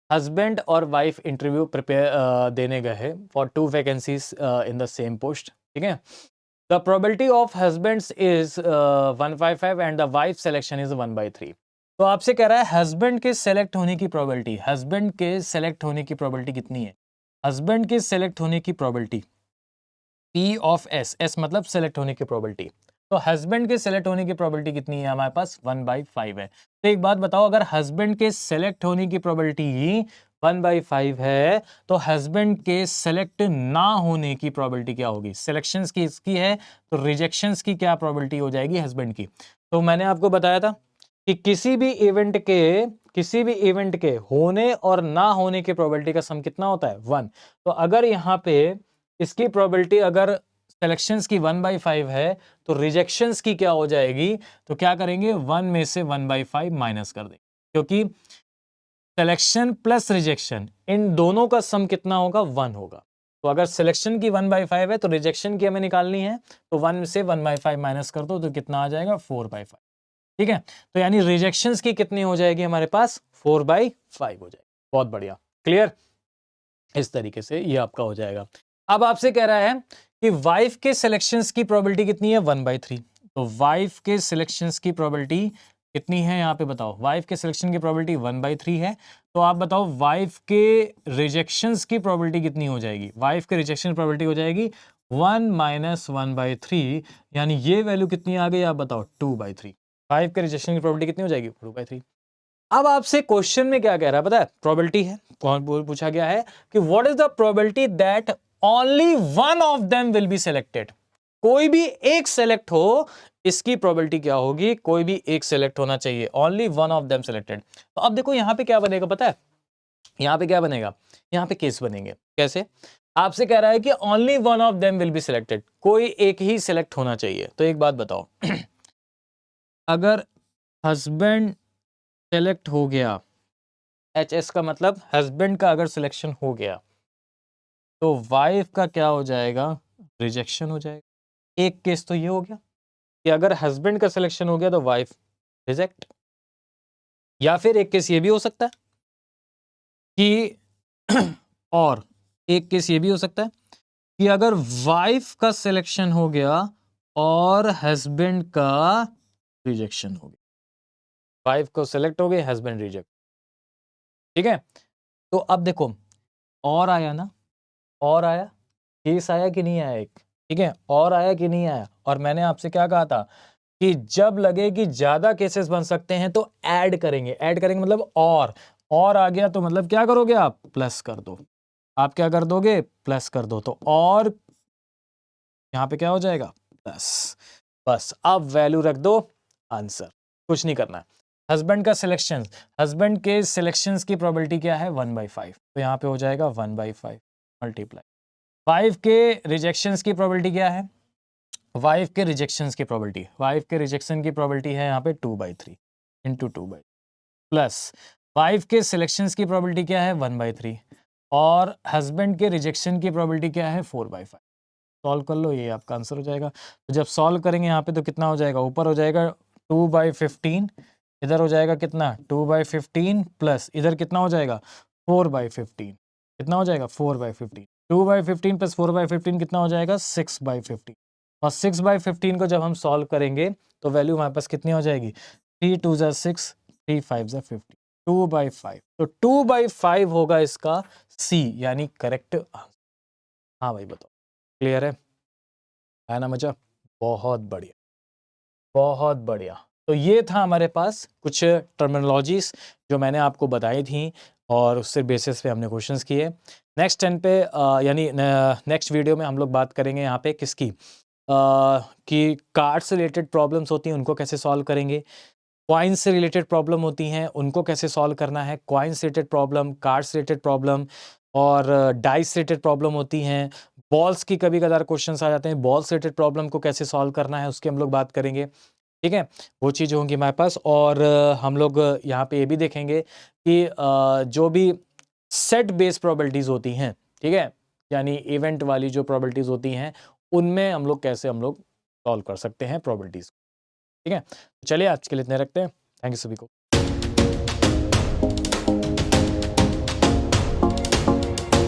हस्बैंड और वाइफ इंटरव्यू प्रिपेयर देने गए हैं for two vacancies in the same post. ठीक है, the probability of husbands is 1/5 and the wife selection is 1/3। तो आपसे कह रहा है हस्बैंड के सेलेक्ट होने की प्रोबेबिलिटी, हस्बैंड के सेलेक्ट होने की प्रोबेबिलिटी कितनी है, हस्बैंड के सेलेक्ट होने की probability P of S, S मतलब सेलेक्ट होने की प्रोबेबिलिटी। तो हस्बैंड के सेलेक्ट होने की प्रोबेबिलिटी कितनी है, हमारे पास 1/5 है। तो एक बात बताओ, अगर हस्बैंड के सेलेक्ट होने की प्रोबेबिलिटी 1/5 है तो हस्बैंड के सेलेक्ट ना होने की प्रोबेबिलिटी क्या होगी, सिलेक्शंस की इसकी है तो रिजेक्शंस की क्या प्रोबेबिलिटी हो जाएगी हस्बैंड की। तो मैंने आपको बताया था कि किसी भी इवेंट के होने और ना होने की प्रोबेबिलिटी का सम कितना होता है, 1। तो अगर यहाँ पे इसकी प्रोबेबिलिटी अगर सिलेक्शंस की 1/5 है तो रिजेक्शंस की क्या हो जाएगी, तो क्या करेंगे 1 में से 1/5 माइनस कर देंगे, क्योंकि सिलेक्शन प्लस रिजेक्शन इन दोनों का सम कितना होगा, 1 होगा। तो अगर सिलेक्शन की 1/5 है तो रिजेक्शन की हमें निकालनी है, तो 1 से 1/5 माइनस कर दो तो कितना आ जाएगा, 4/5। ठीक है, तो यानी रिजेक्शंस की कितनी हो जाएगी हमारे पास, 4/5 हो जाएगी। बहुत बढ़िया, क्लियर। इस तरीके से ये आपका हो जाएगा। अब आपसे कह रहा है कि वाइफ के सिलेक्शंस की प्रोबेबिलिटी कितनी है, 1/3। तो वाइफ के सिलेक्शंस की प्रोबेबिलिटी कितनी है, यहां पे बताओ, वाइफ के सिलेक्शन की प्रोबेबिलिटी 1/3 है। तो आप बताओ वाइफ के रिजेक्शंस की प्रोबेबिलिटी कितनी हो जाएगी, वाइफ के रिजेक्शन की प्रोबेबिलिटी हो जाएगी 1 - 1/3, यानी ये वैल्यू कितनी आ गई, आप बताओ 2/3। वाइफ के रिजेक्शन की प्रोबेबिलिटी कितनी हो जाएगी, 2/3। अब आपसे क्वेश्चन में क्या कह रहा है पता है, प्रोबेबिलिटी है, कौन पूछा गया है कि what is the probability that only one of them will be selected. कोई भी एक सेलेक्ट हो, इसकी प्रोबेबिलिटी क्या होगी, कोई भी एक सेलेक्ट होना चाहिए, only one of them selected. तो अब देखो यहां पे क्या बनेगा पता है, यहां पे क्या बनेगा, यहां पे केस बनेंगे, कैसे, आपसे कह रहा है कि only one of them will be selected, कोई एक ही सिलेक्ट होना चाहिए। तो एक बात बताओ अगर हस्बैंड सेलेक्ट हो गया, HS का मतलब हस्बैंड का अगर सिलेक्शन हो गया तो वाइफ का क्या हो जाएगा, रिजेक्शन हो जाएगा। एक केस तो ये हो गया कि अगर हस्बैंड का सिलेक्शन हो गया तो वाइफ रिजेक्ट, या फिर एक केस ये भी हो सकता है कि और एक केस ये भी हो सकता है कि अगर वाइफ का सिलेक्शन हो गया और हस्बैंड का रिजेक्शन हो गया, वाइफ को सिलेक्ट हो गए, हस्बैंड रिजेक्ट, ठीक है। तो अब देखो और आया ना, और आया, केस आया कि नहीं आया एक, ठीक है, और आया कि नहीं आया। और मैंने आपसे क्या कहा था कि जब लगे कि ज्यादा केसेस बन सकते हैं तो ऐड करेंगे, ऐड करेंगे मतलब और आ गया तो मतलब क्या करोगे आप, प्लस कर दो। आप क्या कर दोगे, प्लस कर दो, तो और यहां पे क्या हो जाएगा, प्लस। बस अब वैल्यू रख दो, आंसर, कुछ नहीं करना है। हस्बैंड का सिलेक्शन, हस्बैंड के सिलेक्शंस की प्रोबेबिलिटी क्या है, 1/5, तो यहां पे हो जाएगा 1/5 मल्टीप्लाई। वाइफ के रिजेक्शंस की प्रोबेबिलिटी क्या है, वाइफ के रिजेक्शंस की प्रोबेबिलिटी, वाइफ के रिजेक्शन की प्रोबेबिलिटी है यहाँ पे 2/3 इंटू 2/, प्लस वाइफ के सिलेक्शंस की प्रोबेबिलिटी क्या है 1/3 और हस्बैंड के रिजेक्शन की प्रोबेबिलिटी क्या है 4/5। सॉल्व कर लो, ये आपका आंसर हो जाएगा। तो जब सॉल्व करेंगे यहाँ पे तो कितना हो जाएगा, ऊपर हो जाएगा 2/15, इधर हो जाएगा कितना 2/15 प्लस इधर कितना हो जाएगा 4/15, कितना हो जाएगा 4/15, 2/15 प्लस 4/15 कितना हो जाएगा 6/15। और 6/15 को जब हम सॉल्व करेंगे तो वैल्यू हमारे पास कितनी हो जाएगी, 3 2 ज़ा 6, 3 5 ज़ा 50, 2/5। तो 2/5 होगा इसका सी यानी करेक्ट आंसर। हाँ भाई बताओ, क्लियर है ना मजा, बहुत बढ़िया, बहुत बढ़िया। तो ये था हमारे पास कुछ टर्मिनोलॉजीज जो मैंने आपको बताई थी और उससे बेसिस पे हमने क्वेश्चंस किए। नेक्स्ट 10 पे यानी नेक्स्ट वीडियो में हम लोग बात करेंगे यहाँ पे किसकी, कि कार्ड से रिलेटेड प्रॉब्लम्स होती हैं उनको कैसे सॉल्व करेंगे, कॉइन से रिलेटेड प्रॉब्लम होती हैं उनको कैसे सॉल्व करना है, कॉइन से रिलेटेड प्रॉब्लम, कार्ड से रिलेटेड प्रॉब्लम और डाइस से रिलेटेड प्रॉब्लम होती हैं, बॉल्स की कभी कदार क्वेश्चंस आ जाते हैं, बॉल से रिलेटेड प्रॉब्लम को कैसे सॉल्व करना है उसकी हम लोग बात करेंगे, ठीक है। वो चीज़ होंगी हमारे पास। और हम लोग यहाँ पे ये भी देखेंगे कि जो भी सेट बेस्ड प्रोबेबिलिटीज़ होती हैं, ठीक है, यानी इवेंट वाली जो प्रोबेबिलिटीज़ होती हैं उनमें हम लोग कैसे हम लोग सॉल्व कर सकते हैं प्रोबेबिलिटीज़, ठीक है। चलिए आज के लिए इतने रखते हैं, थैंक यू सभी को।